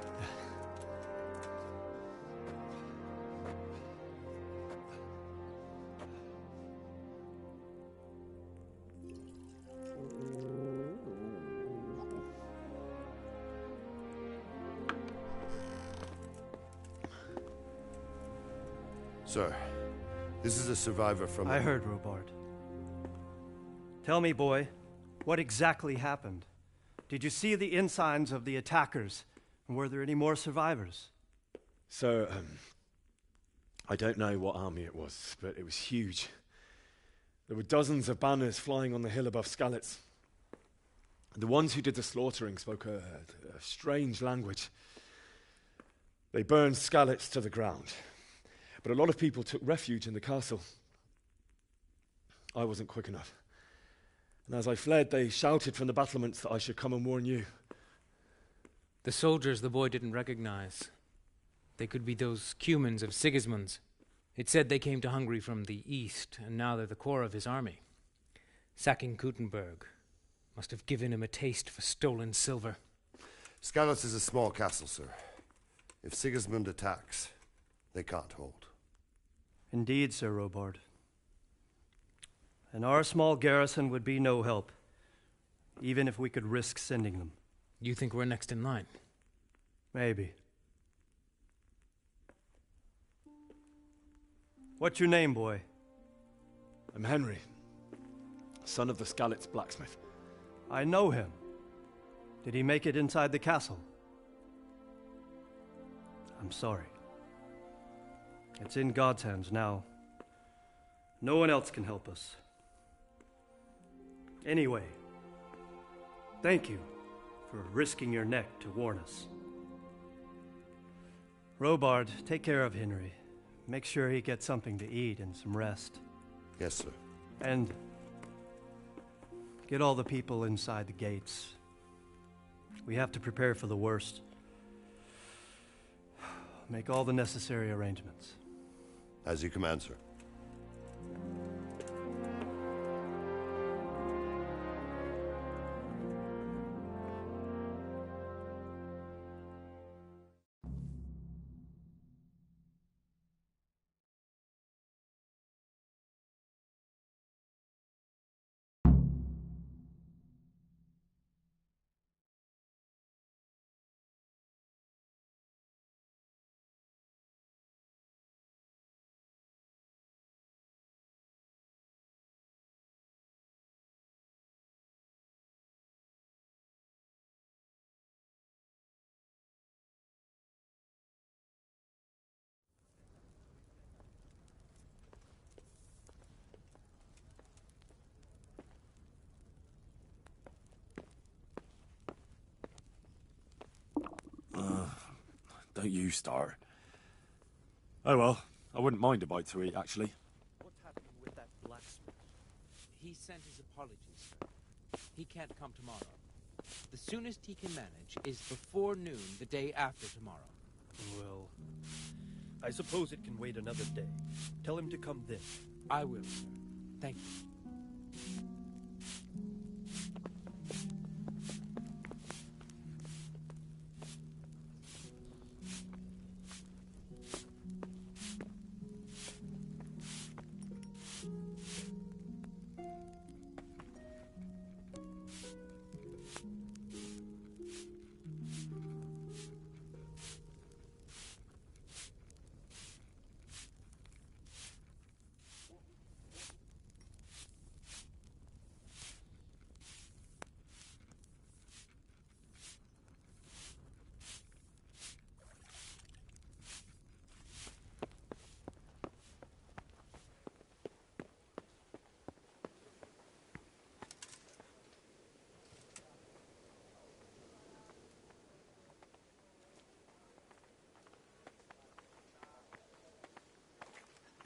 Sir, this is a survivor from... I heard, Robard. Tell me, boy, what exactly happened? Did you see the ensigns of the attackers? And were there any more survivors? So, I don't know what army it was, but it was huge. There were dozens of banners flying on the hill above Skalitz. The ones who did the slaughtering spoke a strange language. They burned Skalitz to the ground, but a lot of people took refuge in the castle. I wasn't quick enough. And as I fled, they shouted from the battlements that I should come and warn you. The soldiers the boy didn't recognize. They could be those Cumans of Sigismund's. It said they came to Hungary from the east, and now they're the core of his army. Sacking Gutenberg must have given him a taste for stolen silver. Skalitz is a small castle, sir. If Sigismund attacks, they can't hold. Indeed, Sir Robard. And our small garrison would be no help, even if we could risk sending them. You think we're next in line? Maybe. What's your name, boy? I'm Henry, son of the Skalitz blacksmith. I know him. Did he make it inside the castle? I'm sorry. It's in God's hands now. No one else can help us. Anyway, thank you for risking your neck to warn us. Robard, take care of Henry. Make sure he gets something to eat and some rest. Yes, sir. And get all the people inside the gates. We have to prepare for the worst. Make all the necessary arrangements. As you command, sir. Don't you start. Oh well, I wouldn't mind a bite to eat, actually. What's happening with that blacksmith? He sent his apologies, sir. He can't come tomorrow. The soonest he can manage is before noon the day after tomorrow. Well, I suppose it can wait another day. Tell him to come then. I will, sir. Thank you.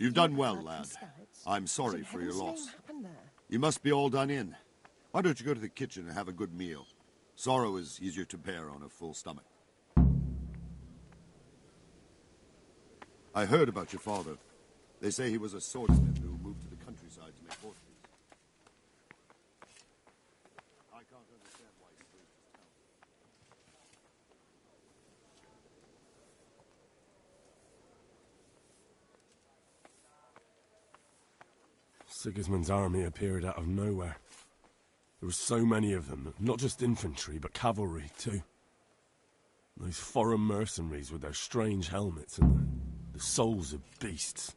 You've done well, lad. I'm sorry for your loss. You must be all done in. Why don't you go to the kitchen and have a good meal? Sorrow is easier to bear on a full stomach. I heard about your father. They say he was a swordsmith who moved to the countryside to make horses. I can't understand why he moved to town. Sigismund's army appeared out of nowhere. There were so many of them, not just infantry, but cavalry, too. Those foreign mercenaries with their strange helmets and the souls of beasts.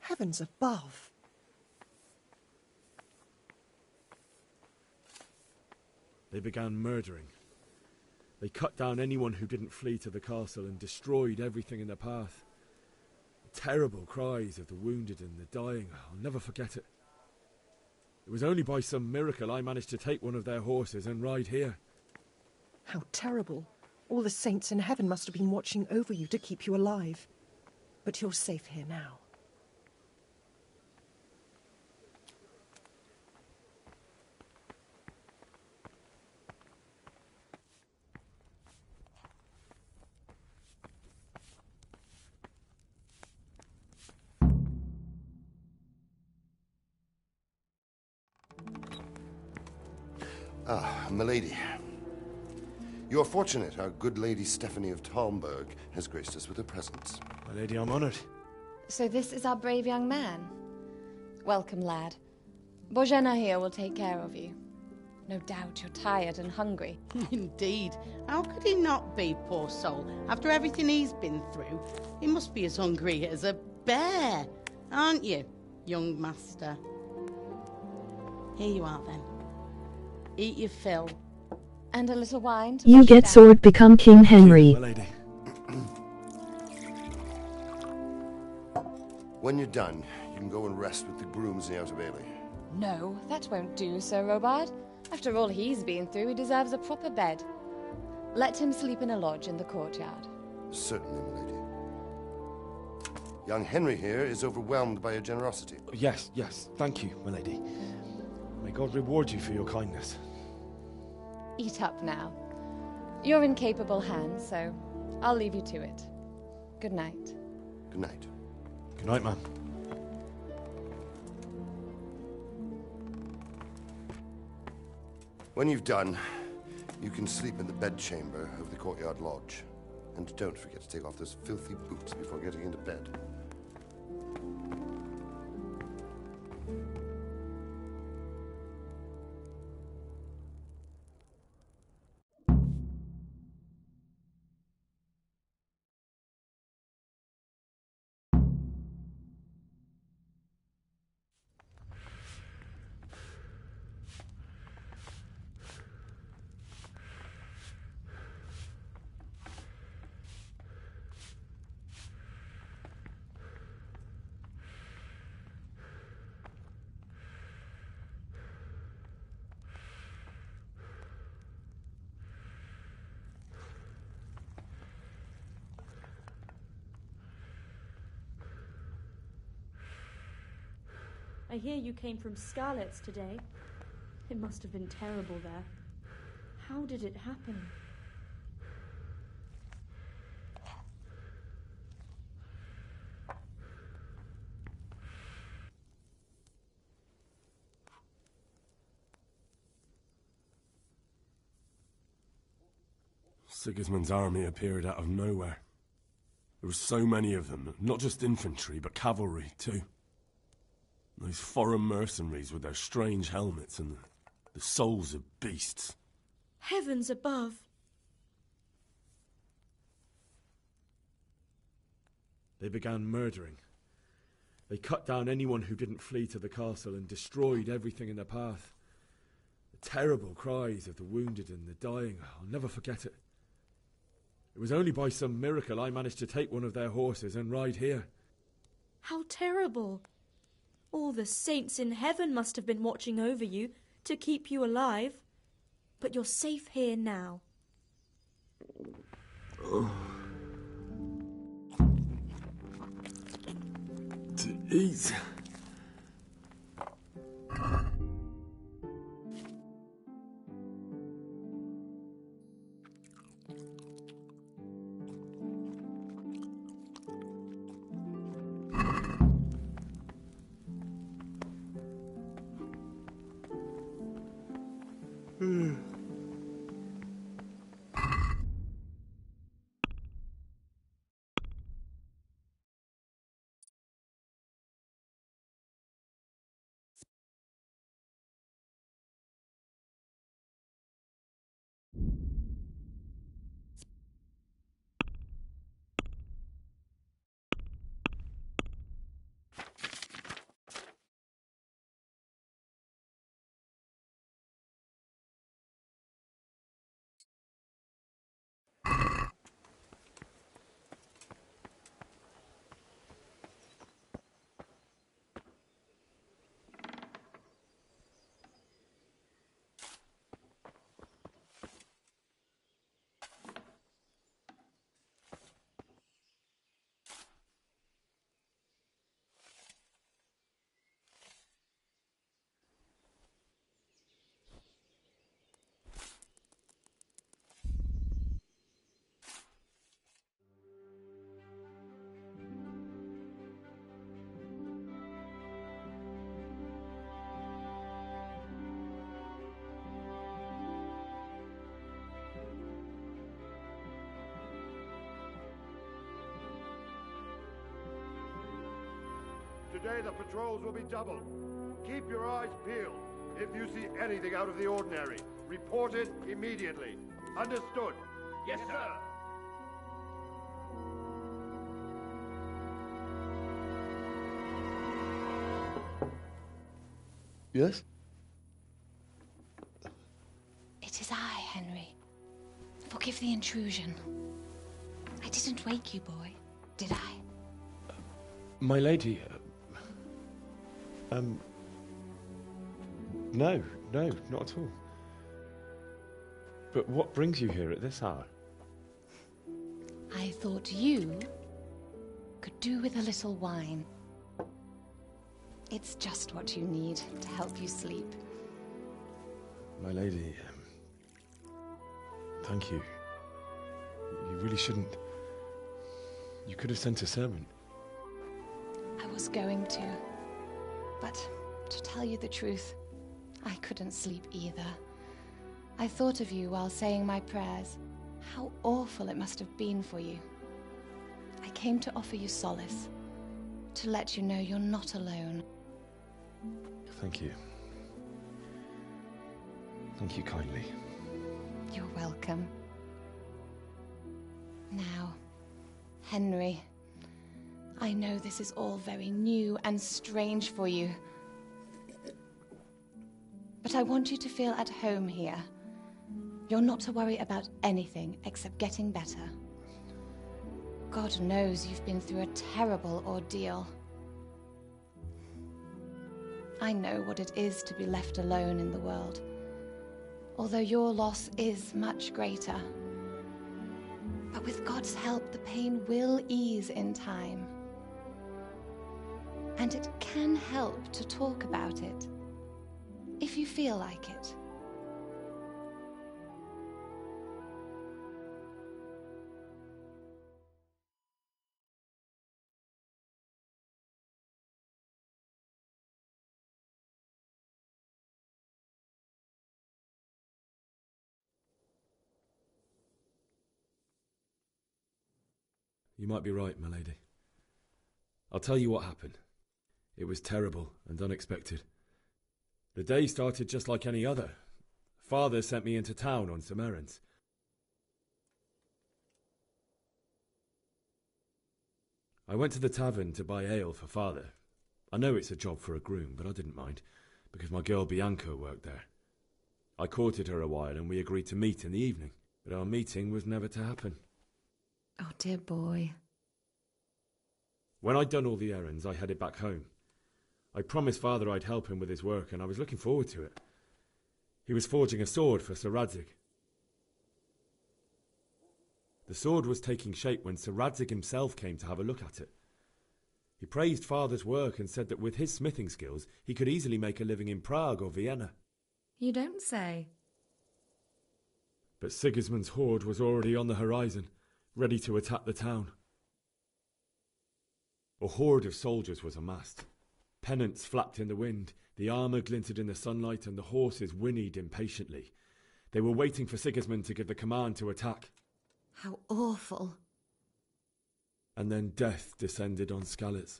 Heavens above. They began murdering. They cut down anyone who didn't flee to the castle and destroyed everything in their path. The terrible cries of the wounded and the dying, I'll never forget it. It was only by some miracle I managed to take one of their horses and ride here. How terrible. All the saints in heaven must have been watching over you to keep you alive. But you're safe here now. Ah, milady. You are fortunate our good lady Stephanie of Talmberg has graced us with her presence. My lady, I'm honoured. So this is our brave young man. Welcome, lad. Bojena here will take care of you. No doubt you're tired and hungry. Indeed. How could he not be, poor soul? After everything he's been through, he must be as hungry as a bear. Aren't you, young master? Here you are, then. Eat your fill. And a little wine to You wash get down. sword, become King Henry. My lady. When you're done, you can go and rest with the grooms in the Outer Bailey. No, that won't do, Sir Robard. After all he's been through, he deserves a proper bed. Let him sleep in a lodge in the courtyard. Certainly, milady. Young Henry here is overwhelmed by your generosity. Yes, yes. Thank you, my lady. May God reward you for your kindness. Eat up now. You're in capable hands, so I'll leave you to it. Good night. Good night. Good night, ma'am. When you've done, you can sleep in the bedchamber of the courtyard lodge. And don't forget to take off those filthy boots before getting into bed. I hear you came from Scarlet's today. It must have been terrible there. How did it happen? Sigismund's army appeared out of nowhere. There were so many of them, not just infantry, but cavalry, too. Those foreign mercenaries with their strange helmets and the souls of beasts. Heavens above! They began murdering. They cut down anyone who didn't flee to the castle and destroyed everything in their path. The terrible cries of the wounded and the dying, I'll never forget it. It was only by some miracle I managed to take one of their horses and ride here. How terrible! All the saints in heaven must have been watching over you to keep you alive. But you're safe here now. To eat. Today the patrols will be doubled. Keep your eyes peeled. If you see anything out of the ordinary, report it immediately. Understood? Yes, sir. Yes? It is I, Henry. Forgive the intrusion. I didn't wake you, boy, did I? My lady, no, not at all. But what brings you here at this hour? I thought you could do with a little wine. It's just what you need to help you sleep. My lady, thank you. You really shouldn't. You could have sent a servant. I was going to, but to tell you the truth, I couldn't sleep either. I thought of you while saying my prayers. How awful it must have been for you. I came to offer you solace, to let you know you're not alone. Thank you. Thank you kindly. You're welcome. Now, Henry, I know this is all very new and strange for you, but I want you to feel at home here. You're not to worry about anything except getting better. God knows you've been through a terrible ordeal. I know what it is to be left alone in the world, although your loss is much greater. But with God's help, the pain will ease in time. And it can help to talk about it, if you feel like it. You might be right, my lady. I'll tell you what happened. It was terrible and unexpected. The day started just like any other. Father sent me into town on some errands. I went to the tavern to buy ale for Father. I know it's a job for a groom, but I didn't mind, because my girl Bianca worked there. I courted her a while and we agreed to meet in the evening, but our meeting was never to happen. Oh, dear boy. When I'd done all the errands, I headed back home. I promised Father I'd help him with his work, and I was looking forward to it. He was forging a sword for Sir Radzig. The sword was taking shape when Sir Radzig himself came to have a look at it. He praised Father's work and said that with his smithing skills, he could easily make a living in Prague or Vienna. You don't say. But Sigismund's horde was already on the horizon, ready to attack the town. A horde of soldiers was amassed. Pennants flapped in the wind, the armour glinted in the sunlight, and the horses whinnied impatiently. They were waiting for Sigismund to give the command to attack. How awful. And then death descended on Skalitz.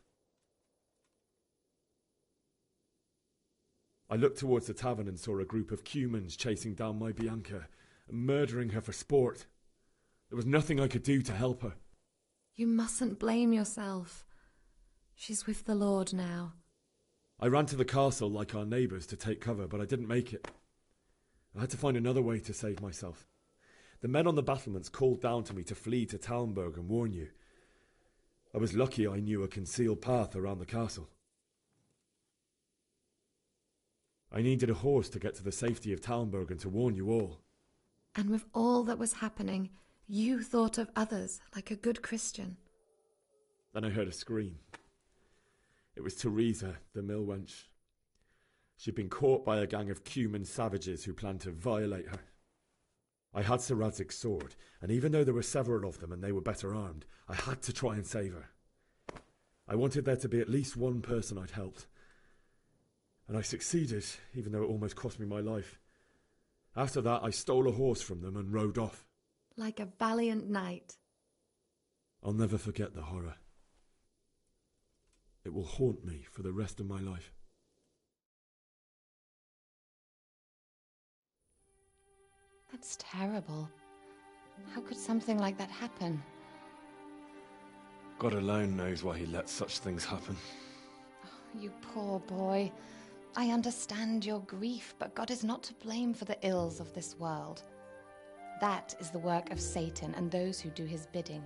I looked towards the tavern and saw a group of Cumans chasing down my Bianca, murdering her for sport. There was nothing I could do to help her. You mustn't blame yourself. She's with the Lord now. I ran to the castle like our neighbours to take cover, but I didn't make it. I had to find another way to save myself. The men on the battlements called down to me to flee to Talmberg and warn you. I was lucky I knew a concealed path around the castle. I needed a horse to get to the safety of Talmberg and to warn you all. And with all that was happening, you thought of others like a good Christian. Then I heard a scream. It was Teresa, the mill wench. She'd been caught by a gang of Cuman savages who planned to violate her. I had Sir Radzig's sword, and even though there were several of them and they were better armed, I had to try and save her. I wanted there to be at least one person I'd helped. And I succeeded, even though it almost cost me my life. After that, I stole a horse from them and rode off. Like a valiant knight. I'll never forget the horror. It will haunt me for the rest of my life. That's terrible. How could something like that happen? God alone knows why he lets such things happen. Oh, you poor boy. I understand your grief, but God is not to blame for the ills of this world. That is the work of Satan and those who do his bidding.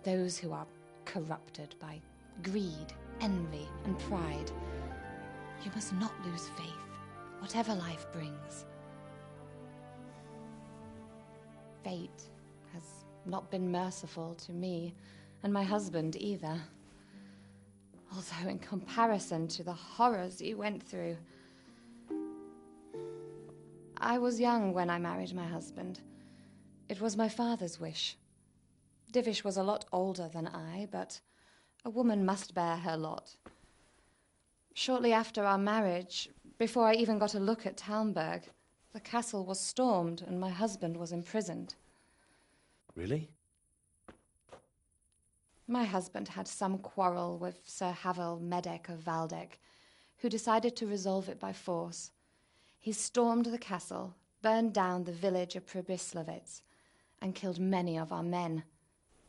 Those who are corrupted by greed, envy, and pride. You must not lose faith, whatever life brings. Fate has not been merciful to me, and my husband either. Although in comparison to the horrors you went through. I was young when I married my husband. It was my father's wish. Divish was a lot older than I, but a woman must bear her lot. Shortly after our marriage, before I even got a look at Talmberg, the castle was stormed and my husband was imprisoned. Really? My husband had some quarrel with Sir Havel Medek of Valdek, who decided to resolve it by force. He stormed the castle, burned down the village of Pribyslavitz, and killed many of our men,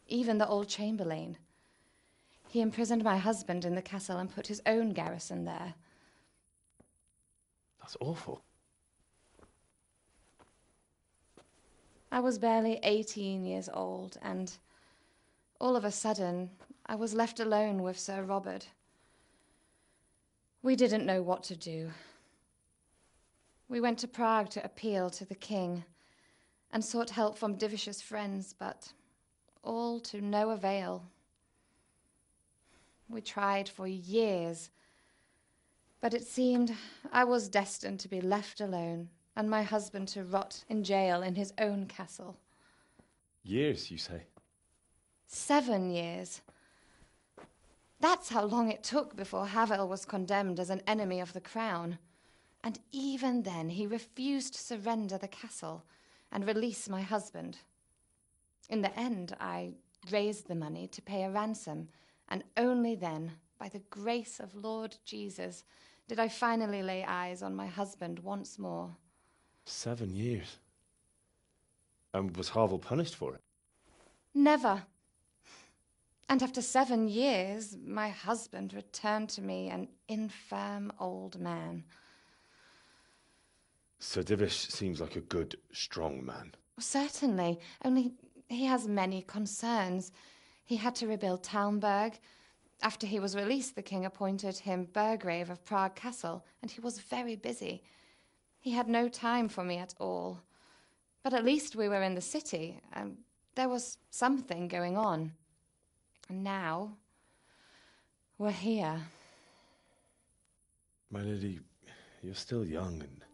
even the old chamberlain. He imprisoned my husband in the castle and put his own garrison there. That's awful. I was barely 18 years old, and all of a sudden, I was left alone with Sir Robert. We didn't know what to do. We went to Prague to appeal to the king and sought help from Divish's friends, but all to no avail. We tried for years, but it seemed I was destined to be left alone and my husband to rot in jail in his own castle. Years, you say? 7 years. That's how long it took before Havel was condemned as an enemy of the crown. And even then he refused to surrender the castle and release my husband. In the end, I raised the money to pay a ransom, and only then, by the grace of Lord Jesus, did I finally lay eyes on my husband once more. 7 years? And was Havel punished for it? Never. And after 7 years, my husband returned to me an infirm old man. Sir Divish seems like a good, strong man. Certainly, only he has many concerns. He had to rebuild Talmberg. After he was released, the king appointed him Burgrave of Prague Castle, and he was very busy. He had no time for me at all. But at least we were in the city, and there was something going on. And now, we're here. My lady, you're still young and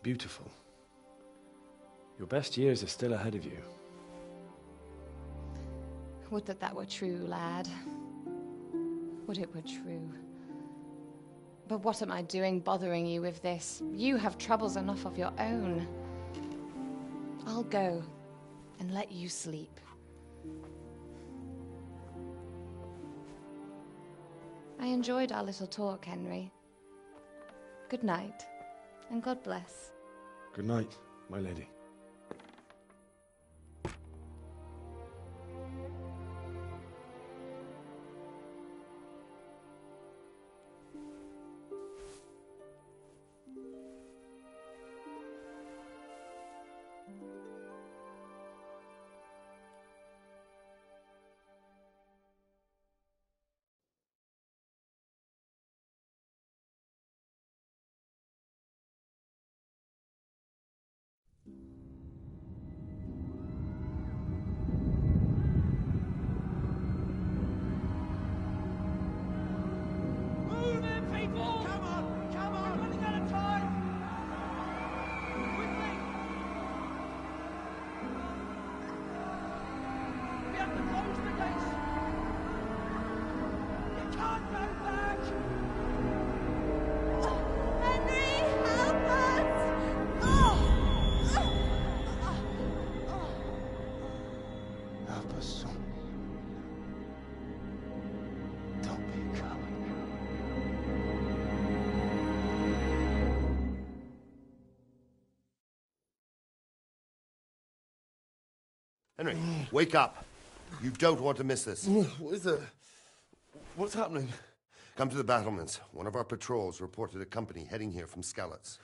beautiful. Your best years are still ahead of you. Would that that were true, lad. Would it were true. But what am I doing bothering you with this? You have troubles enough of your own. I'll go and let you sleep. I enjoyed our little talk, Henry. Good night, and God bless. Good night, my lady. Henry, wake up. You don't want to miss this. What is it? What's happening? Come to the battlements. One of our patrols reported a company heading here from Skalitz.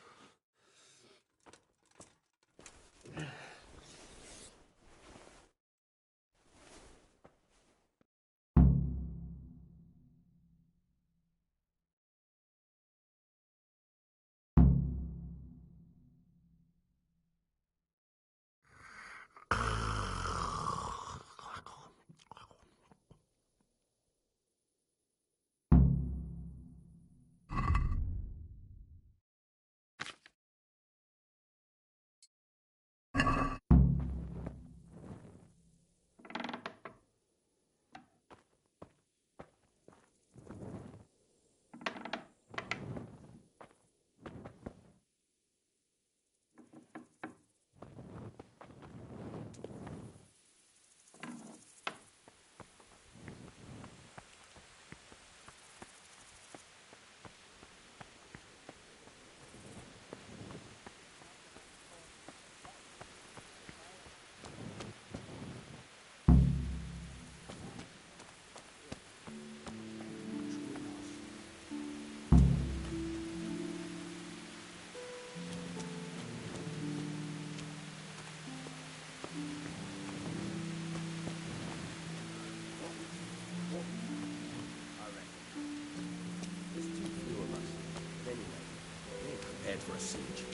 For a siege.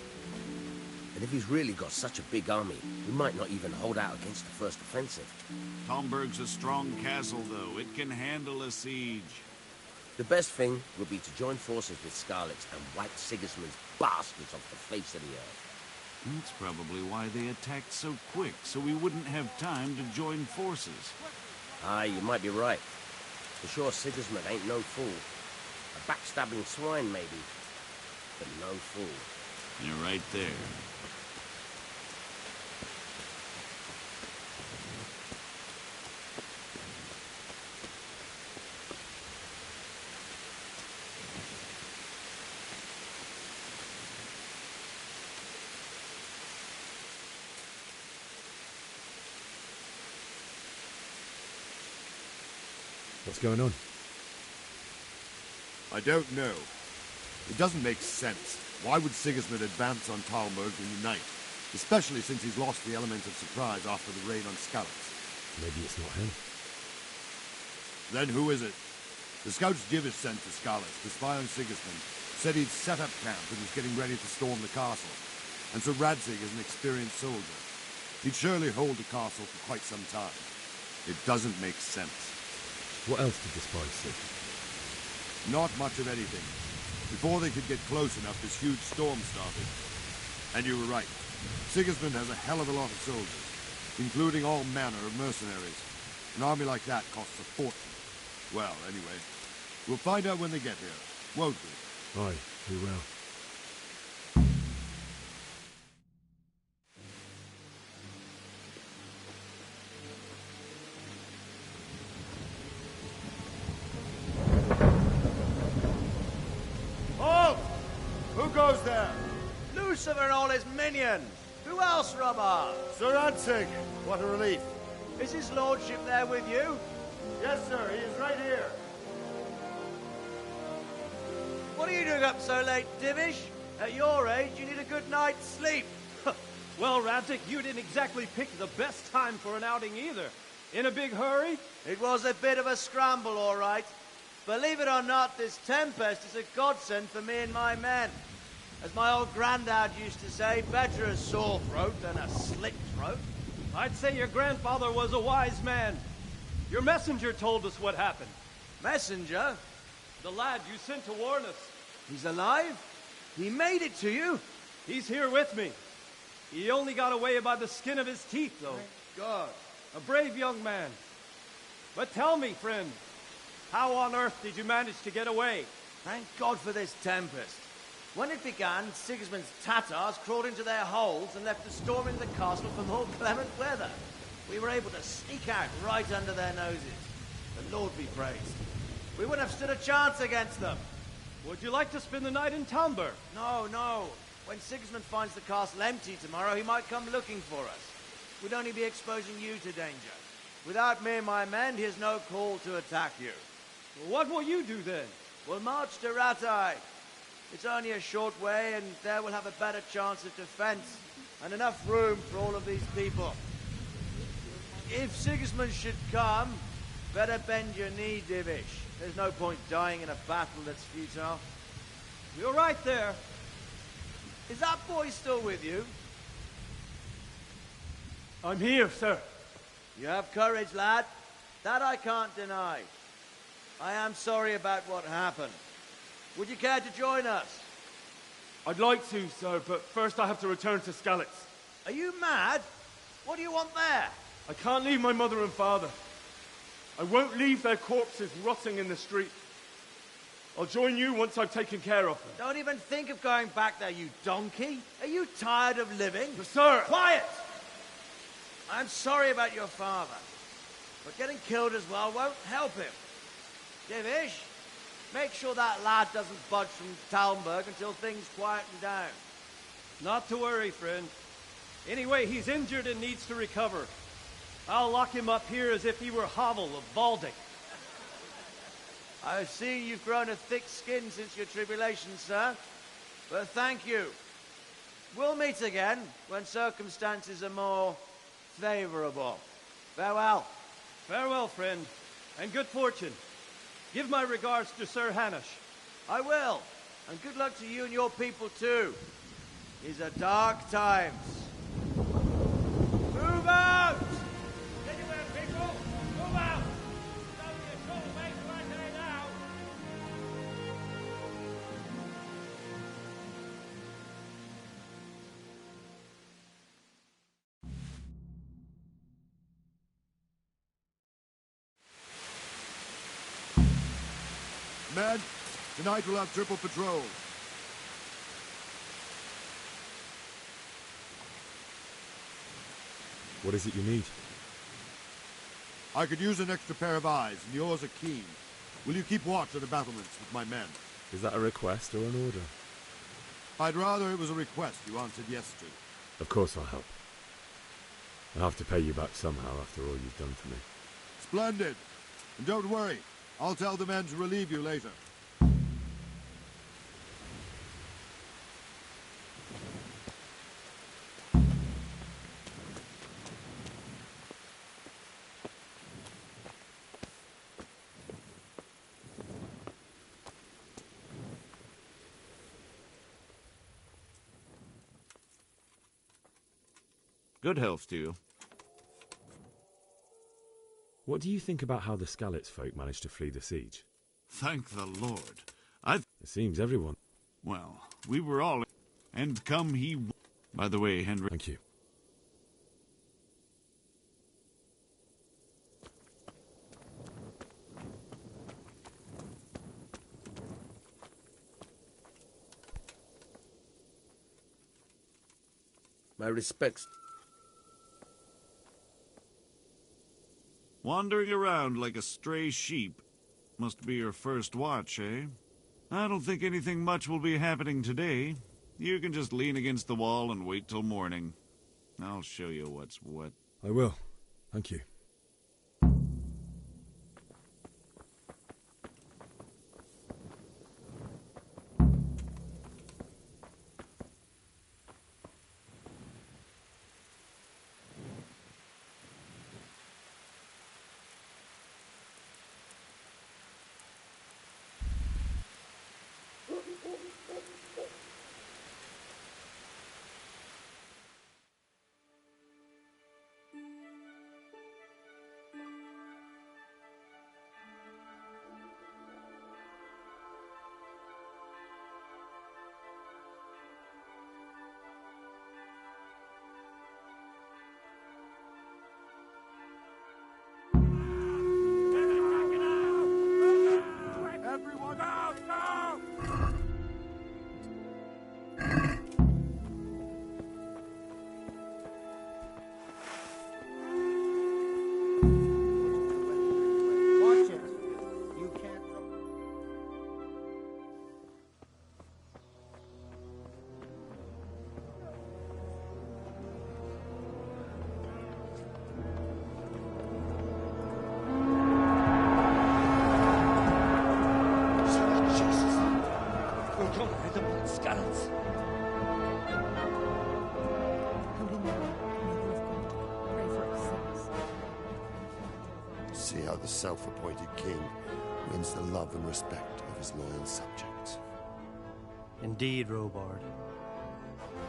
And if he's really got such a big army, we might not even hold out against the first offensive. Talmberg's a strong castle, though. It can handle a siege. The best thing would be to join forces with Skalitz and wipe Sigismund's bastards off the face of the earth. That's probably why they attacked so quick, so we wouldn't have time to join forces. Aye, you might be right. For sure, Sigismund ain't no fool. A backstabbing swine, maybe. But no fool. You're right there. What's going on? I don't know. It doesn't make sense. Why would Sigismund advance on Talmberg and unite? Especially since he's lost the element of surprise after the raid on Skalitz. Maybe it's not him. Then who is it? The scouts Jivis sent to Skalitz to spy on Sigismund said he'd set up camp and was getting ready to storm the castle. And so Radzig is an experienced soldier. He'd surely hold the castle for quite some time. It doesn't make sense. What else did the spies see? Not much of anything. Before they could get close enough, this huge storm started. And you were right. Sigismund has a hell of a lot of soldiers, including all manner of mercenaries. An army like that costs a fortune. Well, anyway, we'll find out when they get here, won't we? Aye, we will. Goes there? Lucifer and all his minions. Who else, Robert? Sir Radzig. What a relief. Is his lordship there with you? Yes, sir. He is right here. What are you doing up so late, Divish? At your age, you need a good night's sleep. Well, Radzig, you didn't exactly pick the best time for an outing either. In a big hurry? It was a bit of a scramble, all right. Believe it or not, this tempest is a godsend for me and my men. As my old granddad used to say, better a sore throat than a slit throat. I'd say your grandfather was a wise man. Your messenger told us what happened. Messenger? The lad you sent to warn us. He's alive? He made it to you? He's here with me. He only got away by the skin of his teeth, though. Thank God. A brave young man. But tell me, friend, how on earth did you manage to get away? Thank God for this tempest. When it began, Sigismund's Tatars crawled into their holes and left the storm in the castle for more clement weather. We were able to sneak out right under their noses. The Lord be praised. We wouldn't have stood a chance against them. Would you like to spend the night in Talmberg? No, no. When Sigismund finds the castle empty tomorrow, he might come looking for us. we'd only be exposing you to danger. Without me and my men, here's no call to attack you. Well, what will you do then? We'll march to Rattay. It's only a short way, and there we'll have a better chance of defense, and enough room for all of these people. If Sigismund should come, better bend your knee, Divish. There's no point dying in a battle that's futile. You're right there. Is that boy still with you? I'm here, sir. You have courage, lad. That I can't deny. I am sorry about what happened. Would you care to join us? I'd like to, sir, but first I have to return to Skalitz. Are you mad? What do you want there? I can't leave my mother and father. I won't leave their corpses rotting in the street. I'll join you once I've taken care of them. Don't even think of going back there, you donkey. Are you tired of living? But sir! Quiet! I'm sorry about your father, but getting killed as well won't help him. Divish, make sure that lad doesn't budge from Talmberg until things quieten down. Not to worry, friend. Anyway, he's injured and needs to recover. I'll lock him up here as if he were Havel of Baldic. I see you've grown a thick skin since your tribulation, sir. But thank you. We'll meet again when circumstances are more favorable. Farewell. Farewell, friend, and good fortune. Give my regards to Sir Hanush. I will. And good luck to you and your people, too. These are dark times. Move out! Anywhere, people! Move out! It's only a short way to Rattay now! Men, tonight we'll have triple patrol. What is it you need? I could use an extra pair of eyes, and yours are keen. Will you keep watch at the battlements with my men? Is that a request or an order? I'd rather it was a request you answered yes to. Of course I'll help. I'll have to pay you back somehow after all you've done for me. Splendid. And don't worry, I'll tell the men to relieve you later. Good health to you. What do you think about how the Skalitz folk managed to flee the siege? Thank the Lord. It seems everyone... Well, we were all... And come he... By the way, Henry... Thank you. My respects. Wandering around like a stray sheep. Must be your first watch, eh? I don't think anything much will be happening today. You can just lean against the wall and wait till morning. I'll show you what's what. I will. Thank you. Formidable scallops. Holy Mary, Mother of God, pray for us sinners. See how the self-appointed king wins the love and respect of his loyal subjects. Indeed, Robard.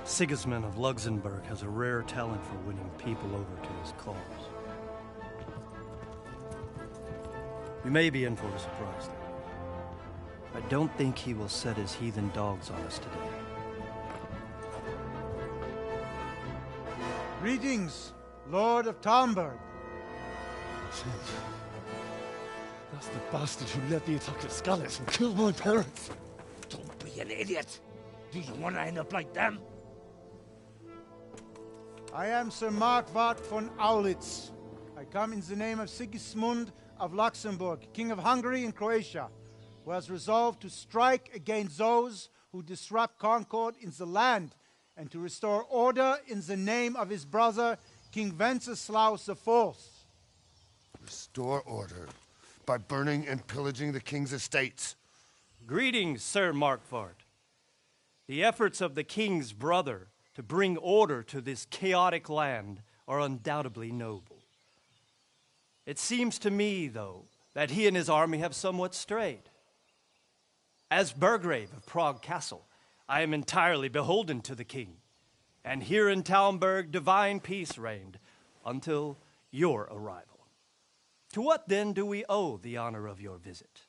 Sigismund of Luxembourg has a rare talent for winning people over to his cause. We may be in for a surprise, though. I don't think he will set his heathen dogs on us today. Greetings, Lord of Talmberg. That's the bastard who led the attack at Scarlet and killed my parents. Don't be an idiot. Do you want to end up like them? I am Sir Markwart von Aulitz. I come in the name of Sigismund of Luxembourg, King of Hungary and Croatia, who has resolved to strike against those who disrupt concord in the land and to restore order in the name of his brother, King Wenceslaus IV. Restore order by burning and pillaging the king's estates. Greetings, Sir Markwart. The efforts of the king's brother to bring order to this chaotic land are undoubtedly noble. It seems to me, though, that he and his army have somewhat strayed. As Burgrave of Prague Castle, I am entirely beholden to the king, and here in Talmberg divine peace reigned until your arrival. To what then do we owe the honor of your visit?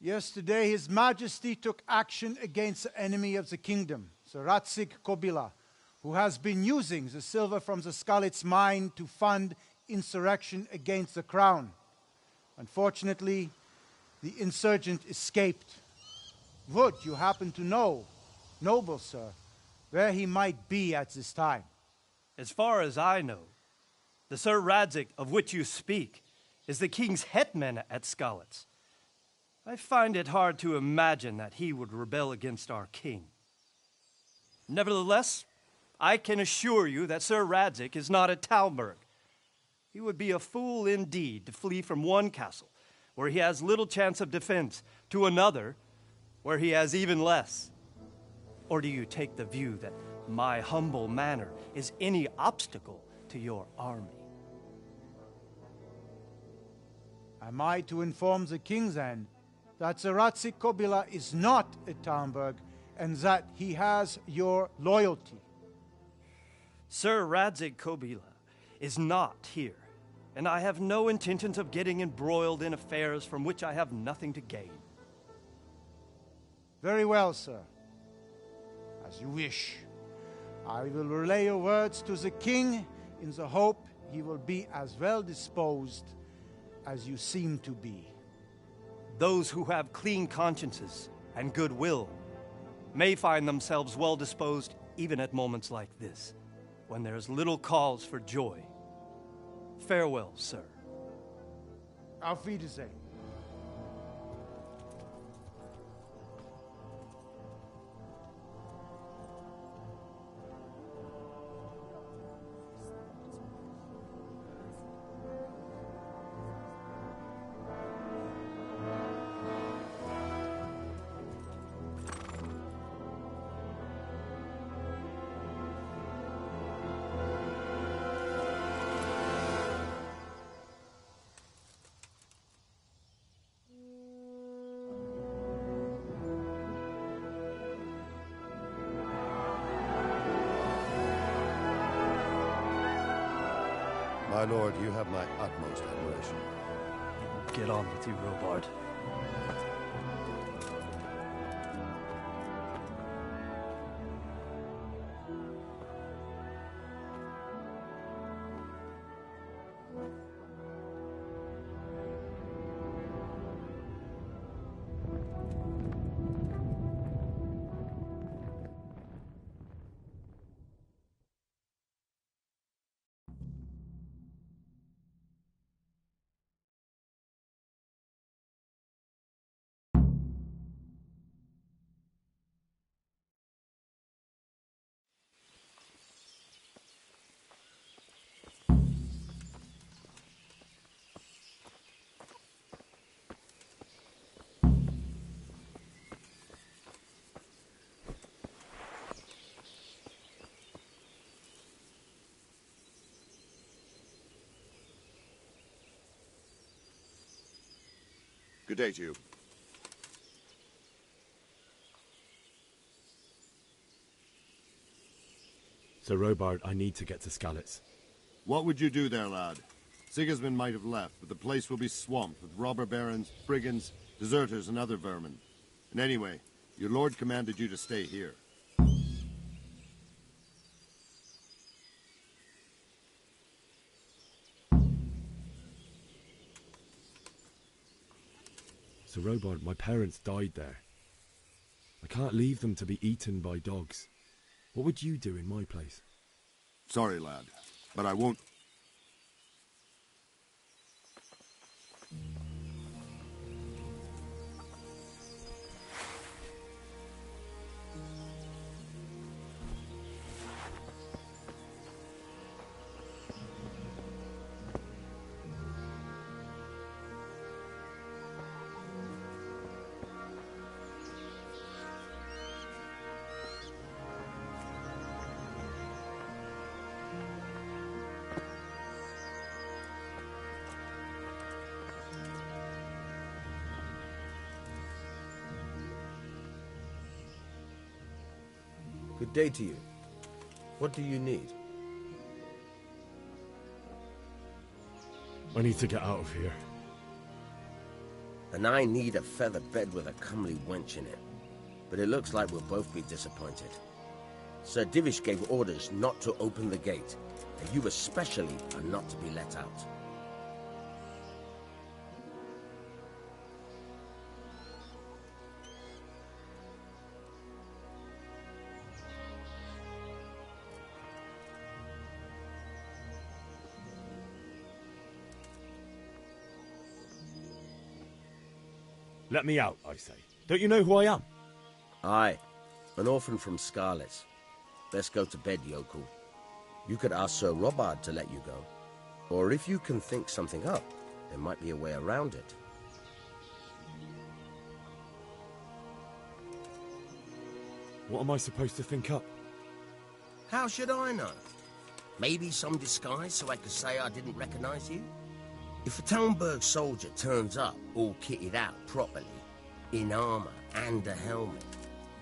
Yesterday, His Majesty took action against the enemy of the kingdom, Sir Radzig Kobyla, who has been using the silver from the Skalitz mine to fund insurrection against the crown. Unfortunately, the insurgent escaped. Would you happen to know, noble sir, where he might be at this time? As far as I know, the Sir Radzig of which you speak is the king's hetman at Skalitz. I find it hard to imagine that he would rebel against our king. Nevertheless, I can assure you that Sir Radzig is not at Talmberg. He would be a fool indeed to flee from one castle, where he has little chance of defense, to another, where he has even less. Or do you take the view that my humble manner is any obstacle to your army? Am I to inform the king then that Sir Radzig Kobyla is not at Talmberg and that he has your loyalty? Sir Radzig Kobyla is not here, and I have no intentions of getting embroiled in affairs from which I have nothing to gain. Very well, sir. As you wish. I will relay your words to the king in the hope he will be as well disposed as you seem to be. Those who have clean consciences and goodwill may find themselves well disposed even at moments like this, when there is little cause for joy. Farewell, sir. Auf Wiedersehen. My lord, you have my utmost admiration. Get on with you, Robard. Good day to you. Sir Robard, I need to get to Skalitz. What would you do there, lad? Sigismund might have left, but the place will be swamped with robber barons, brigands, deserters, and other vermin. And anyway, your lord commanded you to stay here. Sir Robard, my parents died there. I can't leave them to be eaten by dogs. What would you do in my place? Sorry, lad, but I won't. Good day to you. What do you need? I need to get out of here. And I need a feather bed with a comely wench in it. But it looks like we'll both be disappointed. Sir Divish gave orders not to open the gate, and you especially are not to be let out. Let me out, I say. Don't you know who I am? Aye, an orphan from Skalitz. Best go to bed, yokel. You could ask Sir Robard to let you go. Or if you can think something up, there might be a way around it. What am I supposed to think up? How should I know? Maybe some disguise so I could say I didn't recognize you? If a Talmberg soldier turns up all kitted out properly, in armor and a helmet,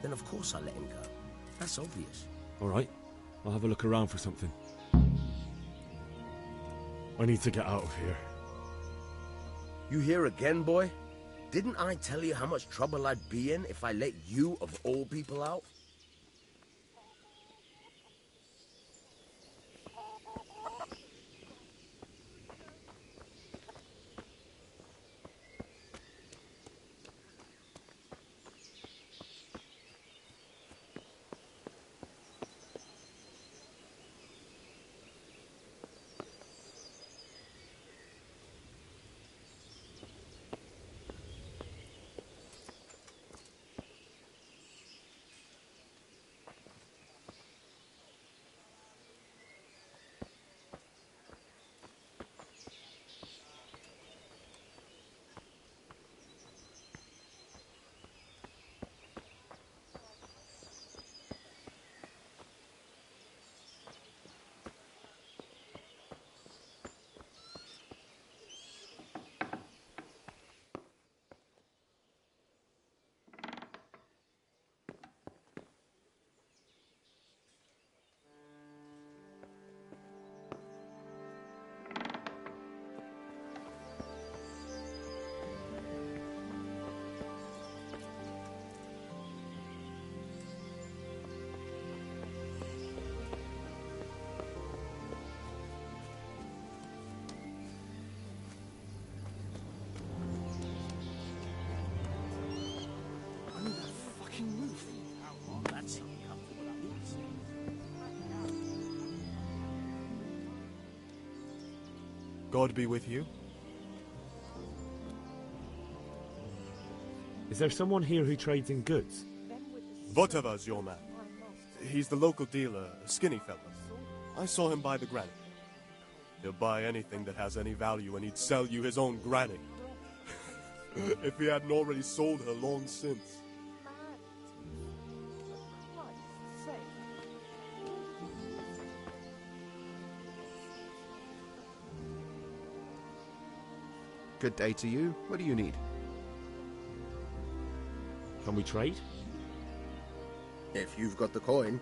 then of course I let him go. That's obvious. All right, I'll have a look around for something. I need to get out of here. You here again, boy? Didn't I tell you how much trouble I'd be in if I let you, of all people, out? God be with you. Is there someone here who trades in goods? Votava's your man. He's the local dealer, a skinny fella. I saw him buy the granny. He'll buy anything that has any value, and he'd sell you his own granny. If he hadn't already sold her long since. Good day to you. What do you need? Can we trade? If you've got the coin.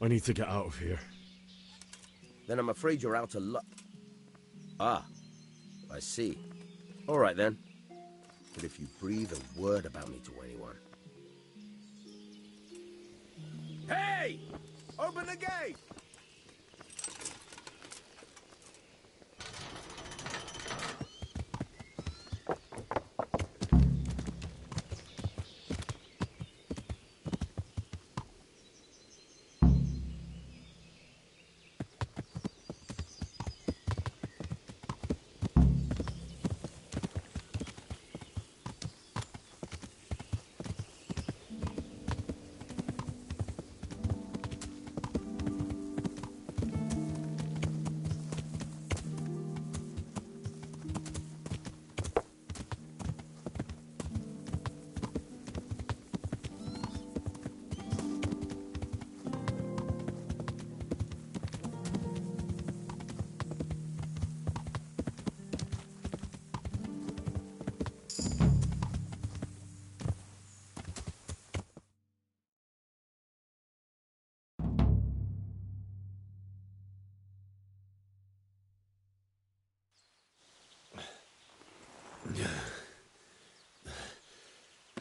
I need to get out of here. Then I'm afraid you're out of luck. Ah, I see. All right then. But if you breathe a word about me to anyone... Hey! Open the gate!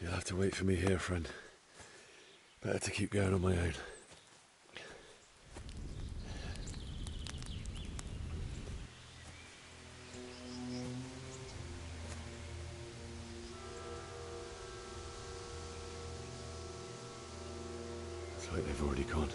You'll have to wait for me here, friend. Better to keep going on my own. It's like they've already gone.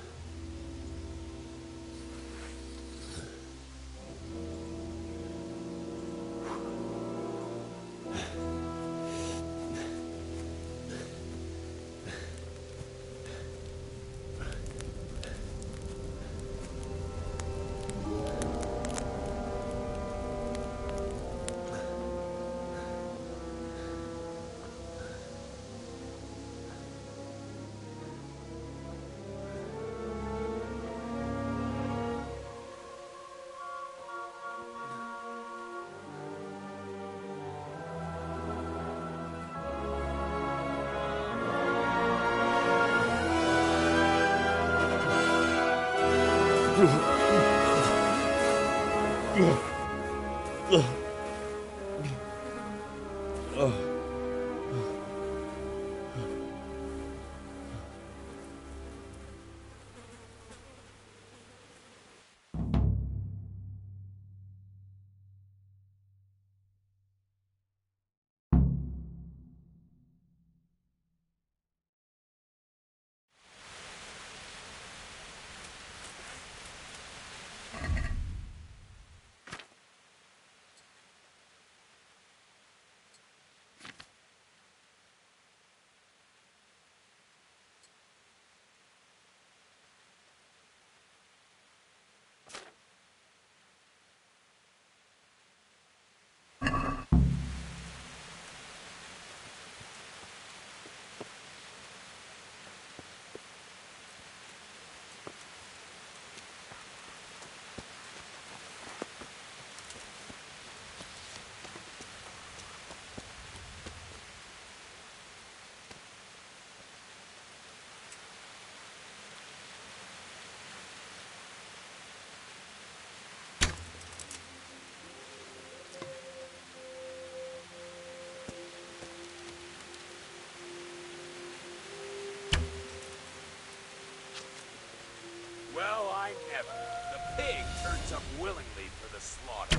Well, I never. The pig turns up willingly for the slaughter.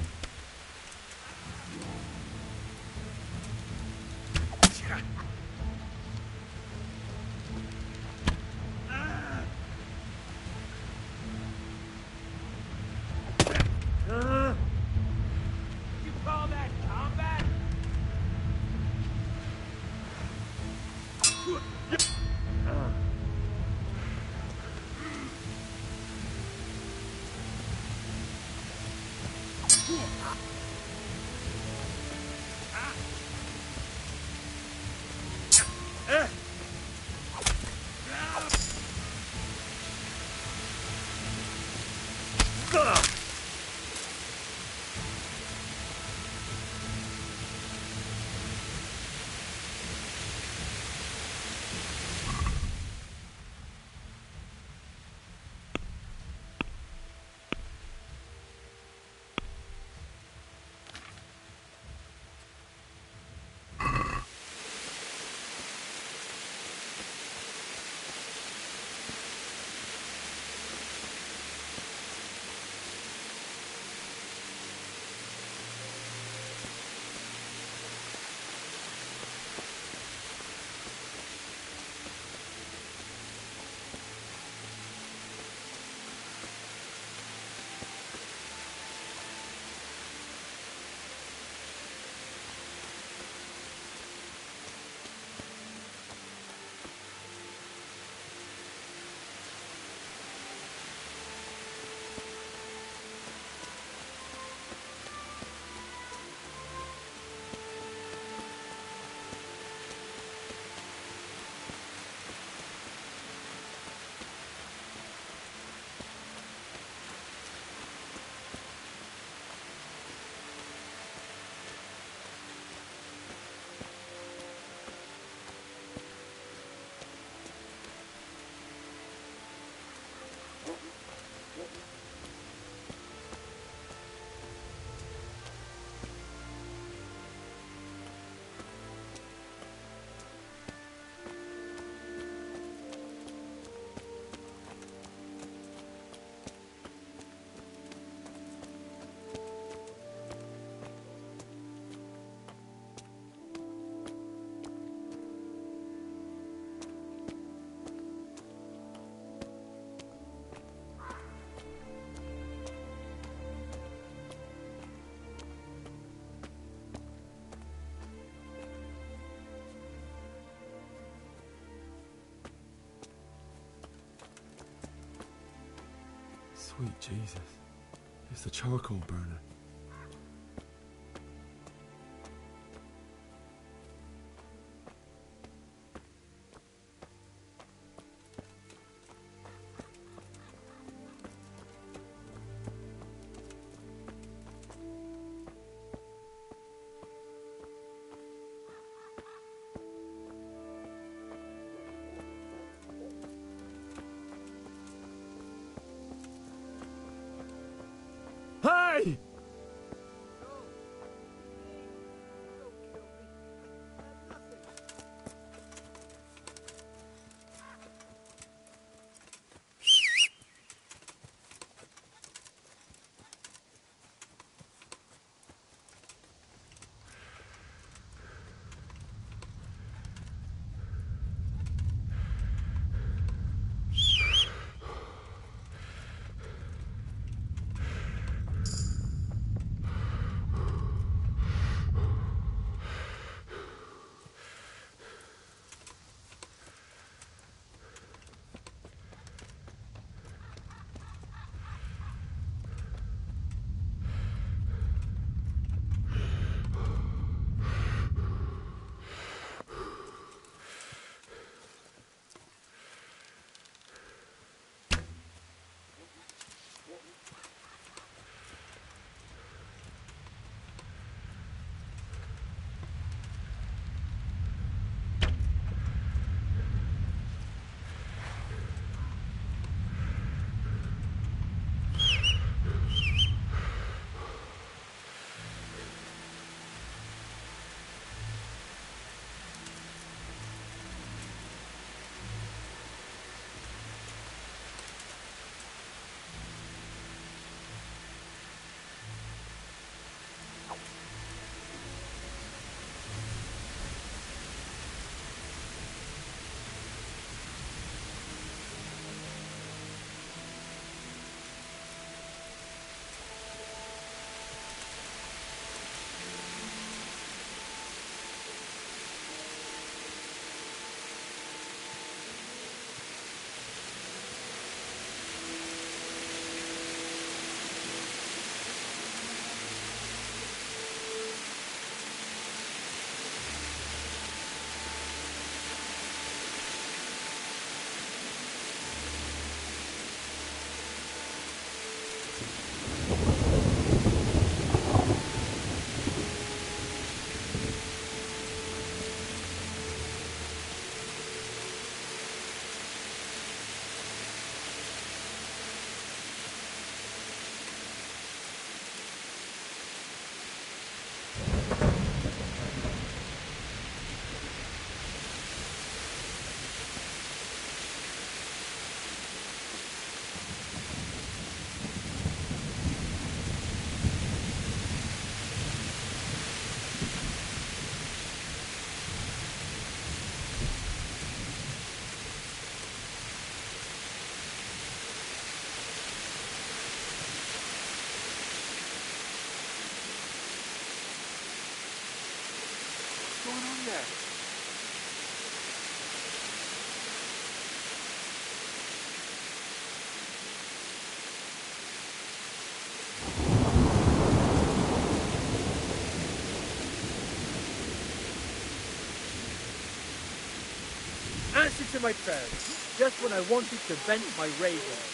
You call that combat? Sweet Jesus. It's the charcoal burner. Hey! What's going on there? Answer to my prayers, just when I wanted to vent my rage on it.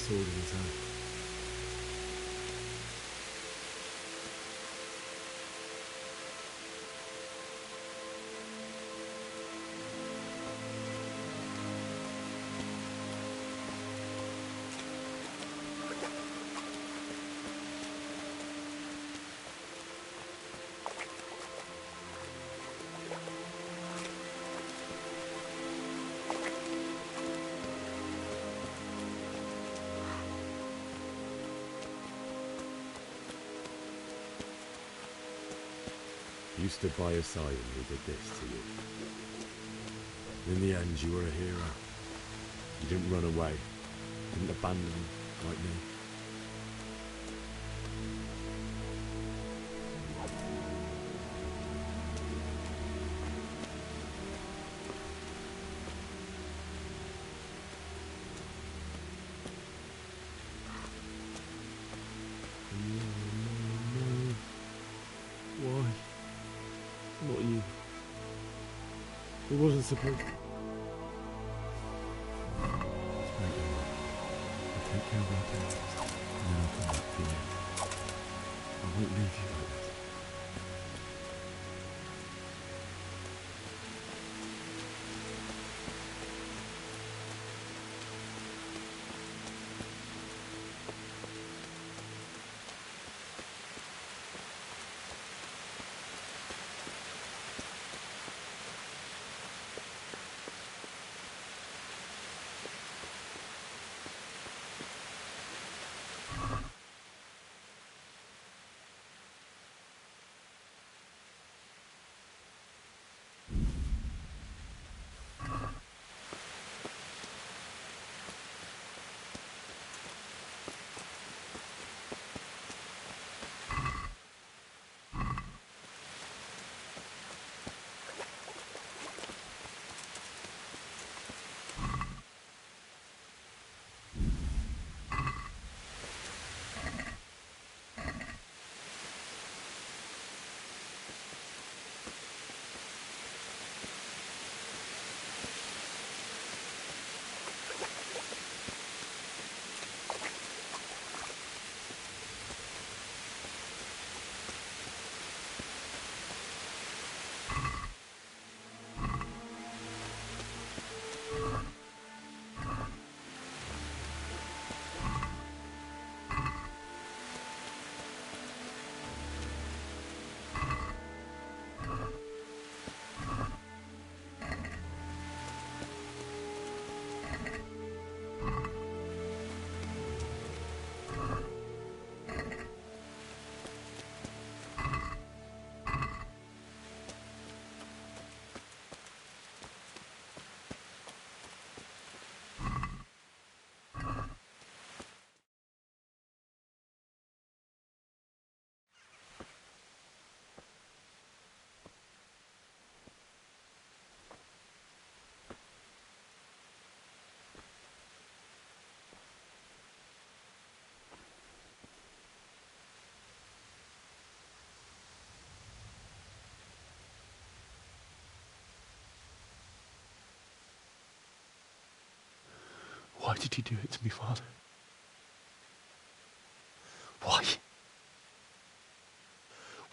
Sword in his hand. who stood by your side and who did this to you. In the end, you were a hero. You didn't run away. Didn't abandon them like me. Why? Not you. It wasn't supposed to. Right, Emma. I'll take care of our parents, and then I'll come back for you. I won't leave you like this. Why did you do it to me, Father? Why?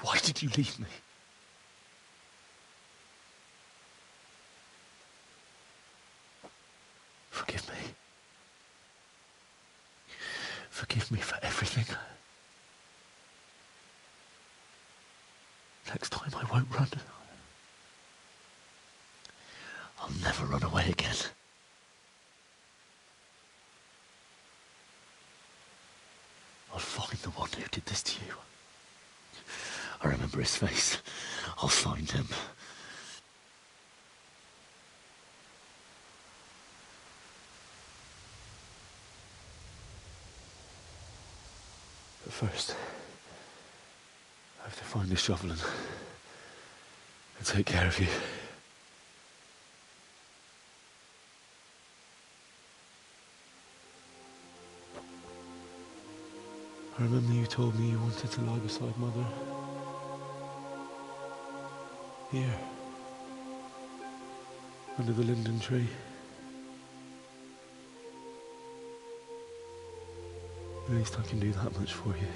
Why did you leave me? Forgive me. Forgive me for everything. Next time I won't run. I'll never run away again. I'll find the one who did this to you. I remember his face. I'll find him. But first, I have to find a shovel and take care of you. I remember you told me you wanted to lie beside Mother. Here. Under the linden tree. At least I can do that much for you.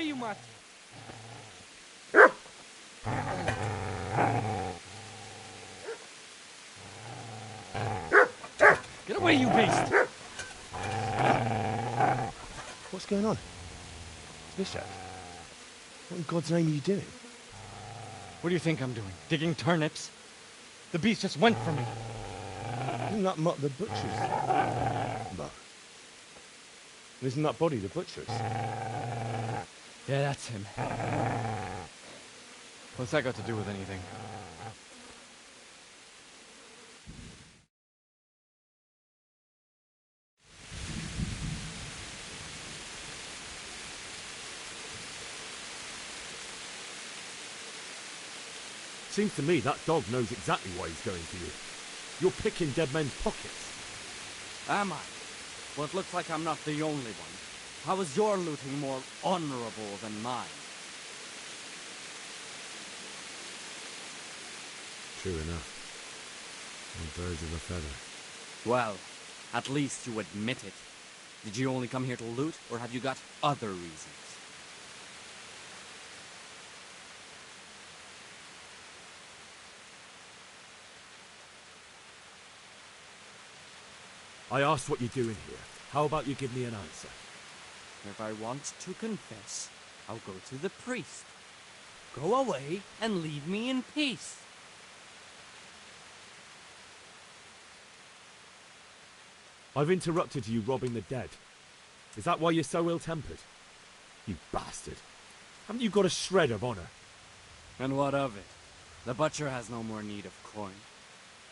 away, you mutt! Get away, you beast! What's going on? Bishop? What in God's name are you doing? What do you think I'm doing? Digging turnips? The beast just went for me. Isn't that Mutt the butcher's? But isn't that body the butcher's? Yeah, that's him. What's that got to do with anything? Seems to me that dog knows exactly why he's going for you. You're picking dead men's pockets. Am I? Well, it looks like I'm not the only one. How is your looting more honorable than mine? True enough. All birds of a feather. Well, at least you admit it. Did you only come here to loot, or have you got other reasons? I asked what you're doing here. How about you give me an answer? If I want to confess, I'll go to the priest. Go away and leave me in peace. I've interrupted you robbing the dead. Is that why you're so ill-tempered? You bastard. Haven't you got a shred of honor? And what of it? The butcher has no more need of coin.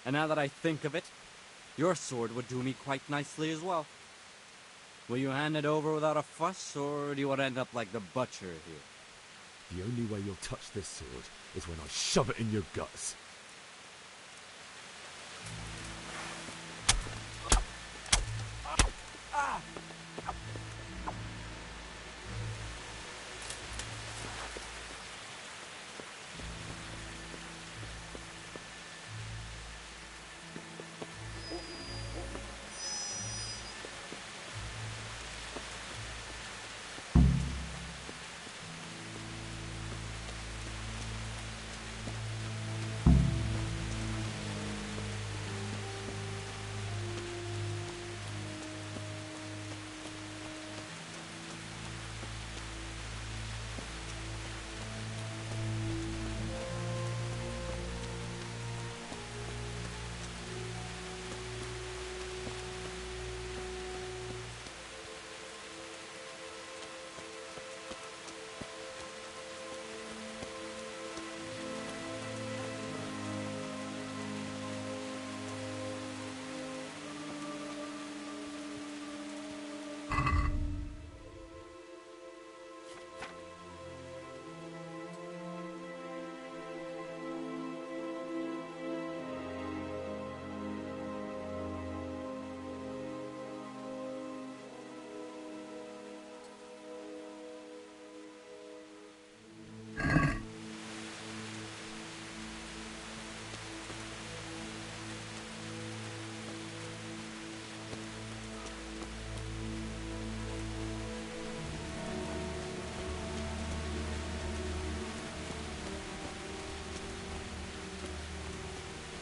And now that I think of it, your sword would do me quite nicely as well. Will you hand it over without a fuss, or do you want to end up like the butcher here? The only way you'll touch this sword is when I shove it in your guts.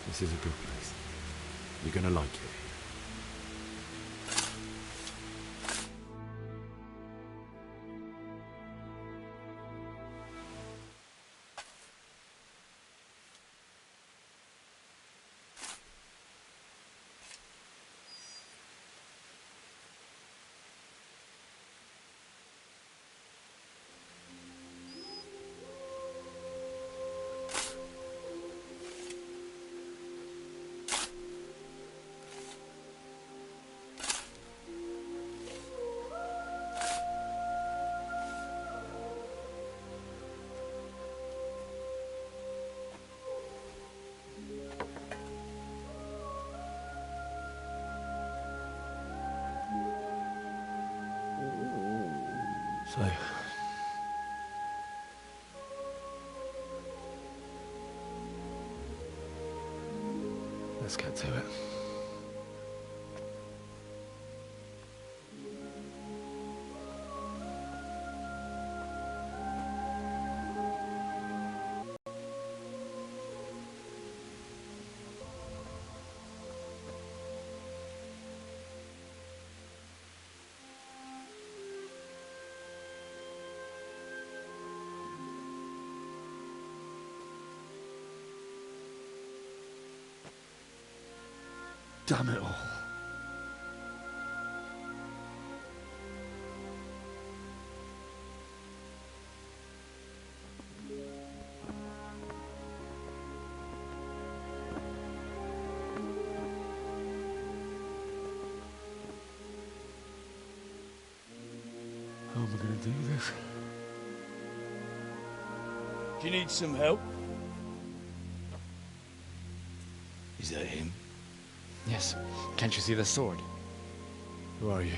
This is a good place. You're gonna like it. So, let's get to it. Damn it all. How am I going to do this? Do you need some help? Is that him? Yes. Can't you see the sword? Who are you?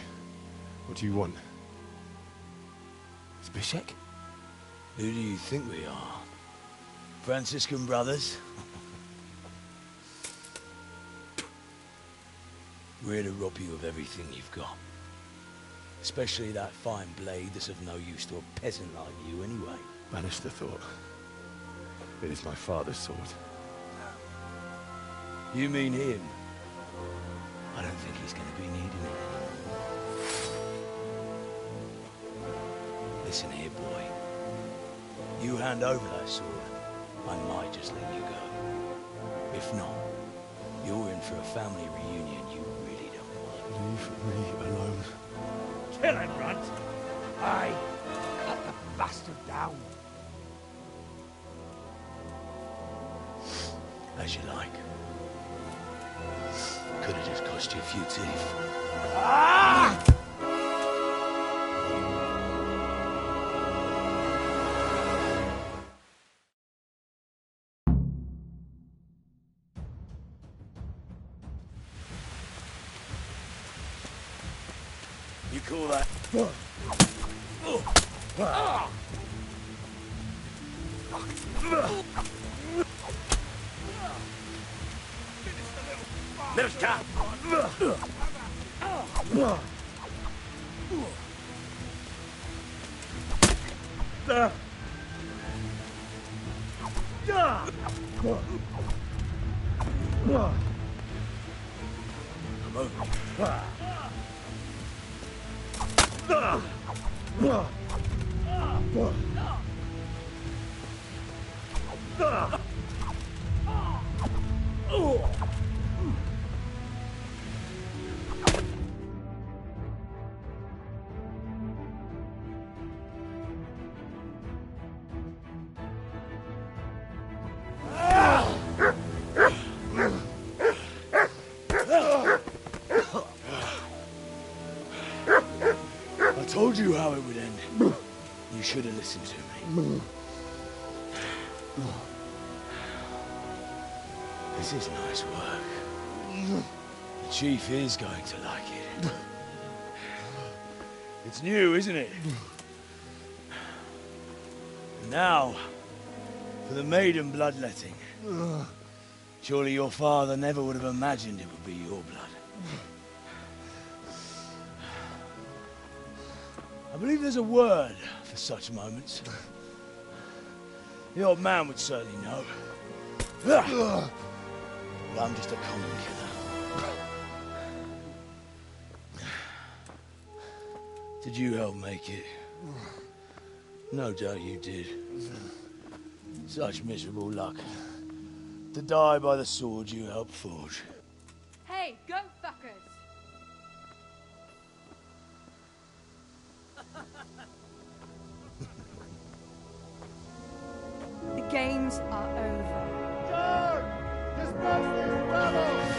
What do you want? Zbyszek? Who do you think we are? Franciscan brothers? We're here to rob you of everything you've got. Especially that fine blade that's of no use to a peasant like you anyway. Banish the thought. It is my father's sword. You mean him? I don't think he's going to be needing it. Listen here, boy. You hand over that sword, I might just let you go. If not, you're in for a family reunion you really don't want. Leave me alone. Kill him, Runt! Aye! Cut the bastard down! As you like. Could have just cost you a few teeth. Ah! You call that? Middletown! I told you how it would end. You should have listened to me. This is nice work. The chief is going to like it. It's new, isn't it? And now, for the maiden bloodletting. Surely your father never would have imagined it would be your blood. I believe there's a word for such moments. The old man would certainly know. But I'm just a common killer. Did you help make it? No doubt you did. Such miserable luck. To die by the sword you helped forge. Hey, go fuckers! The games are over. Charge! Disperse these rebels!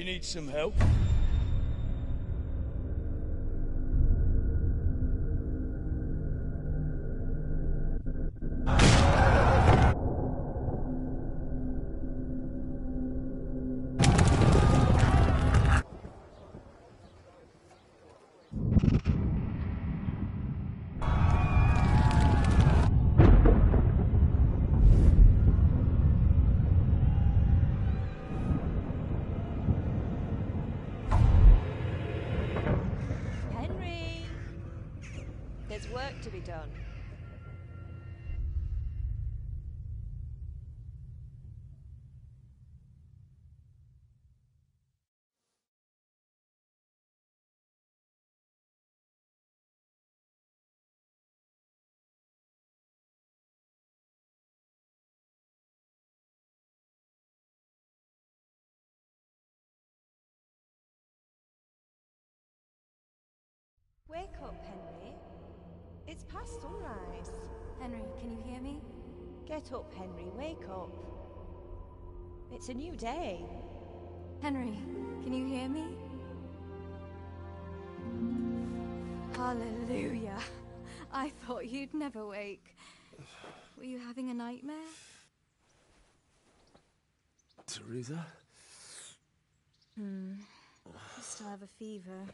Do you need some help? Henry! There's work to be done. Wake up, Henry. It's past sunrise. Henry, can you hear me? Get up, Henry. Wake up. It's a new day. Henry, can you hear me? Hallelujah. I thought you'd never wake. Were you having a nightmare? Teresa? You still have a fever.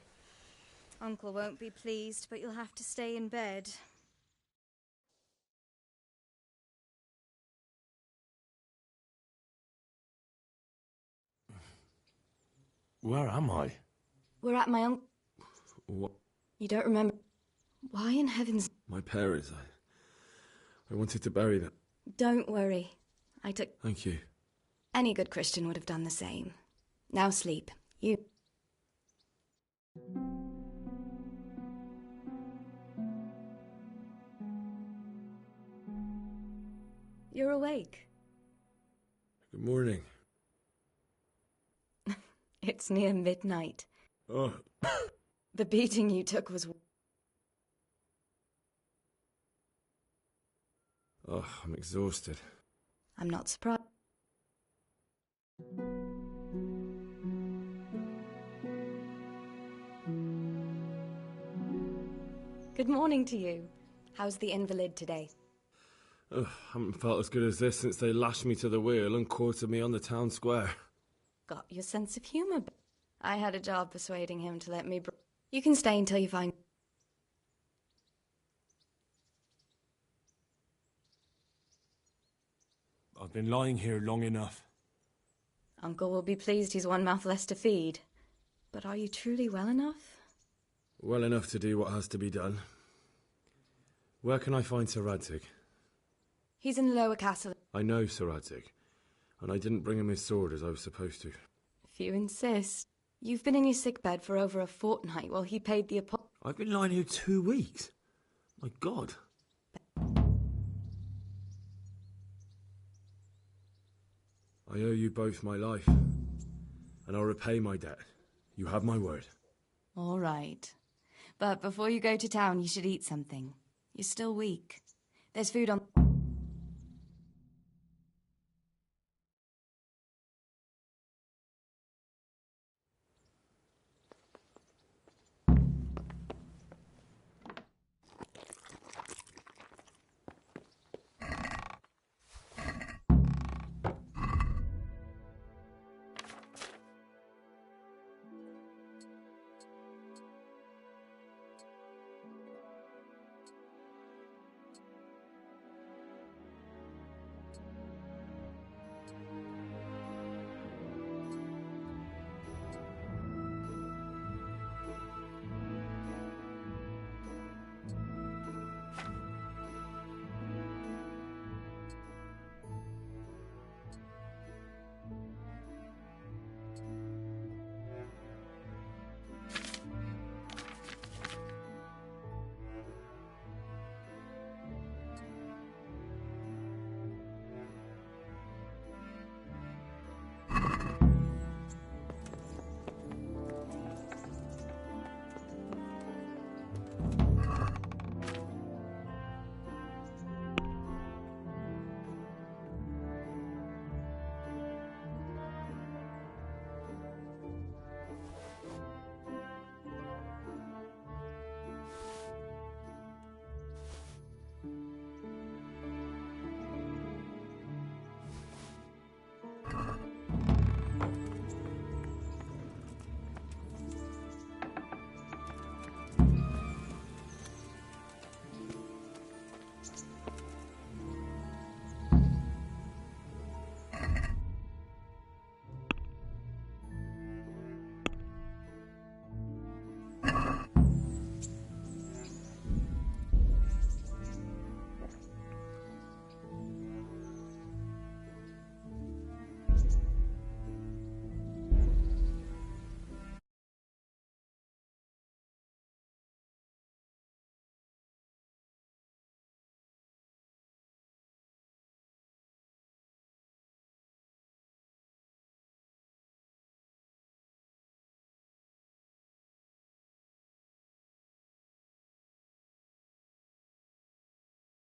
Uncle won't be pleased, but you'll have to stay in bed. Where am I? We're at my uncle. What? You don't remember? Why in heaven's... My parents. I wanted to bury them. Don't worry. I took... Thank you. Any good Christian would have done the same. Now sleep. You... You're awake. Good morning. It's near midnight. Oh. The beating you took was... Oh, I'm exhausted. I'm not surprised. Good morning to you. How's the invalid today? Oh, haven't felt as good as this since they lashed me to the wheel and quartered me on the town square. Got your sense of humour. I had a job persuading him to let me... You can stay until you find... I've been lying here long enough. Uncle will be pleased he's one mouth less to feed. But are you truly well enough? Well enough to do what has to be done. Where can I find Sir Radzig? He's in the lower castle. I know Sir Radzig, and I didn't bring him his sword as I was supposed to. If you insist. You've been in your sickbed for over a fortnight while he paid the I've been lying here 2 weeks. My God. I owe you both my life, and I'll repay my debt. You have my word. All right. But before you go to town, you should eat something. You're still weak. There's food on...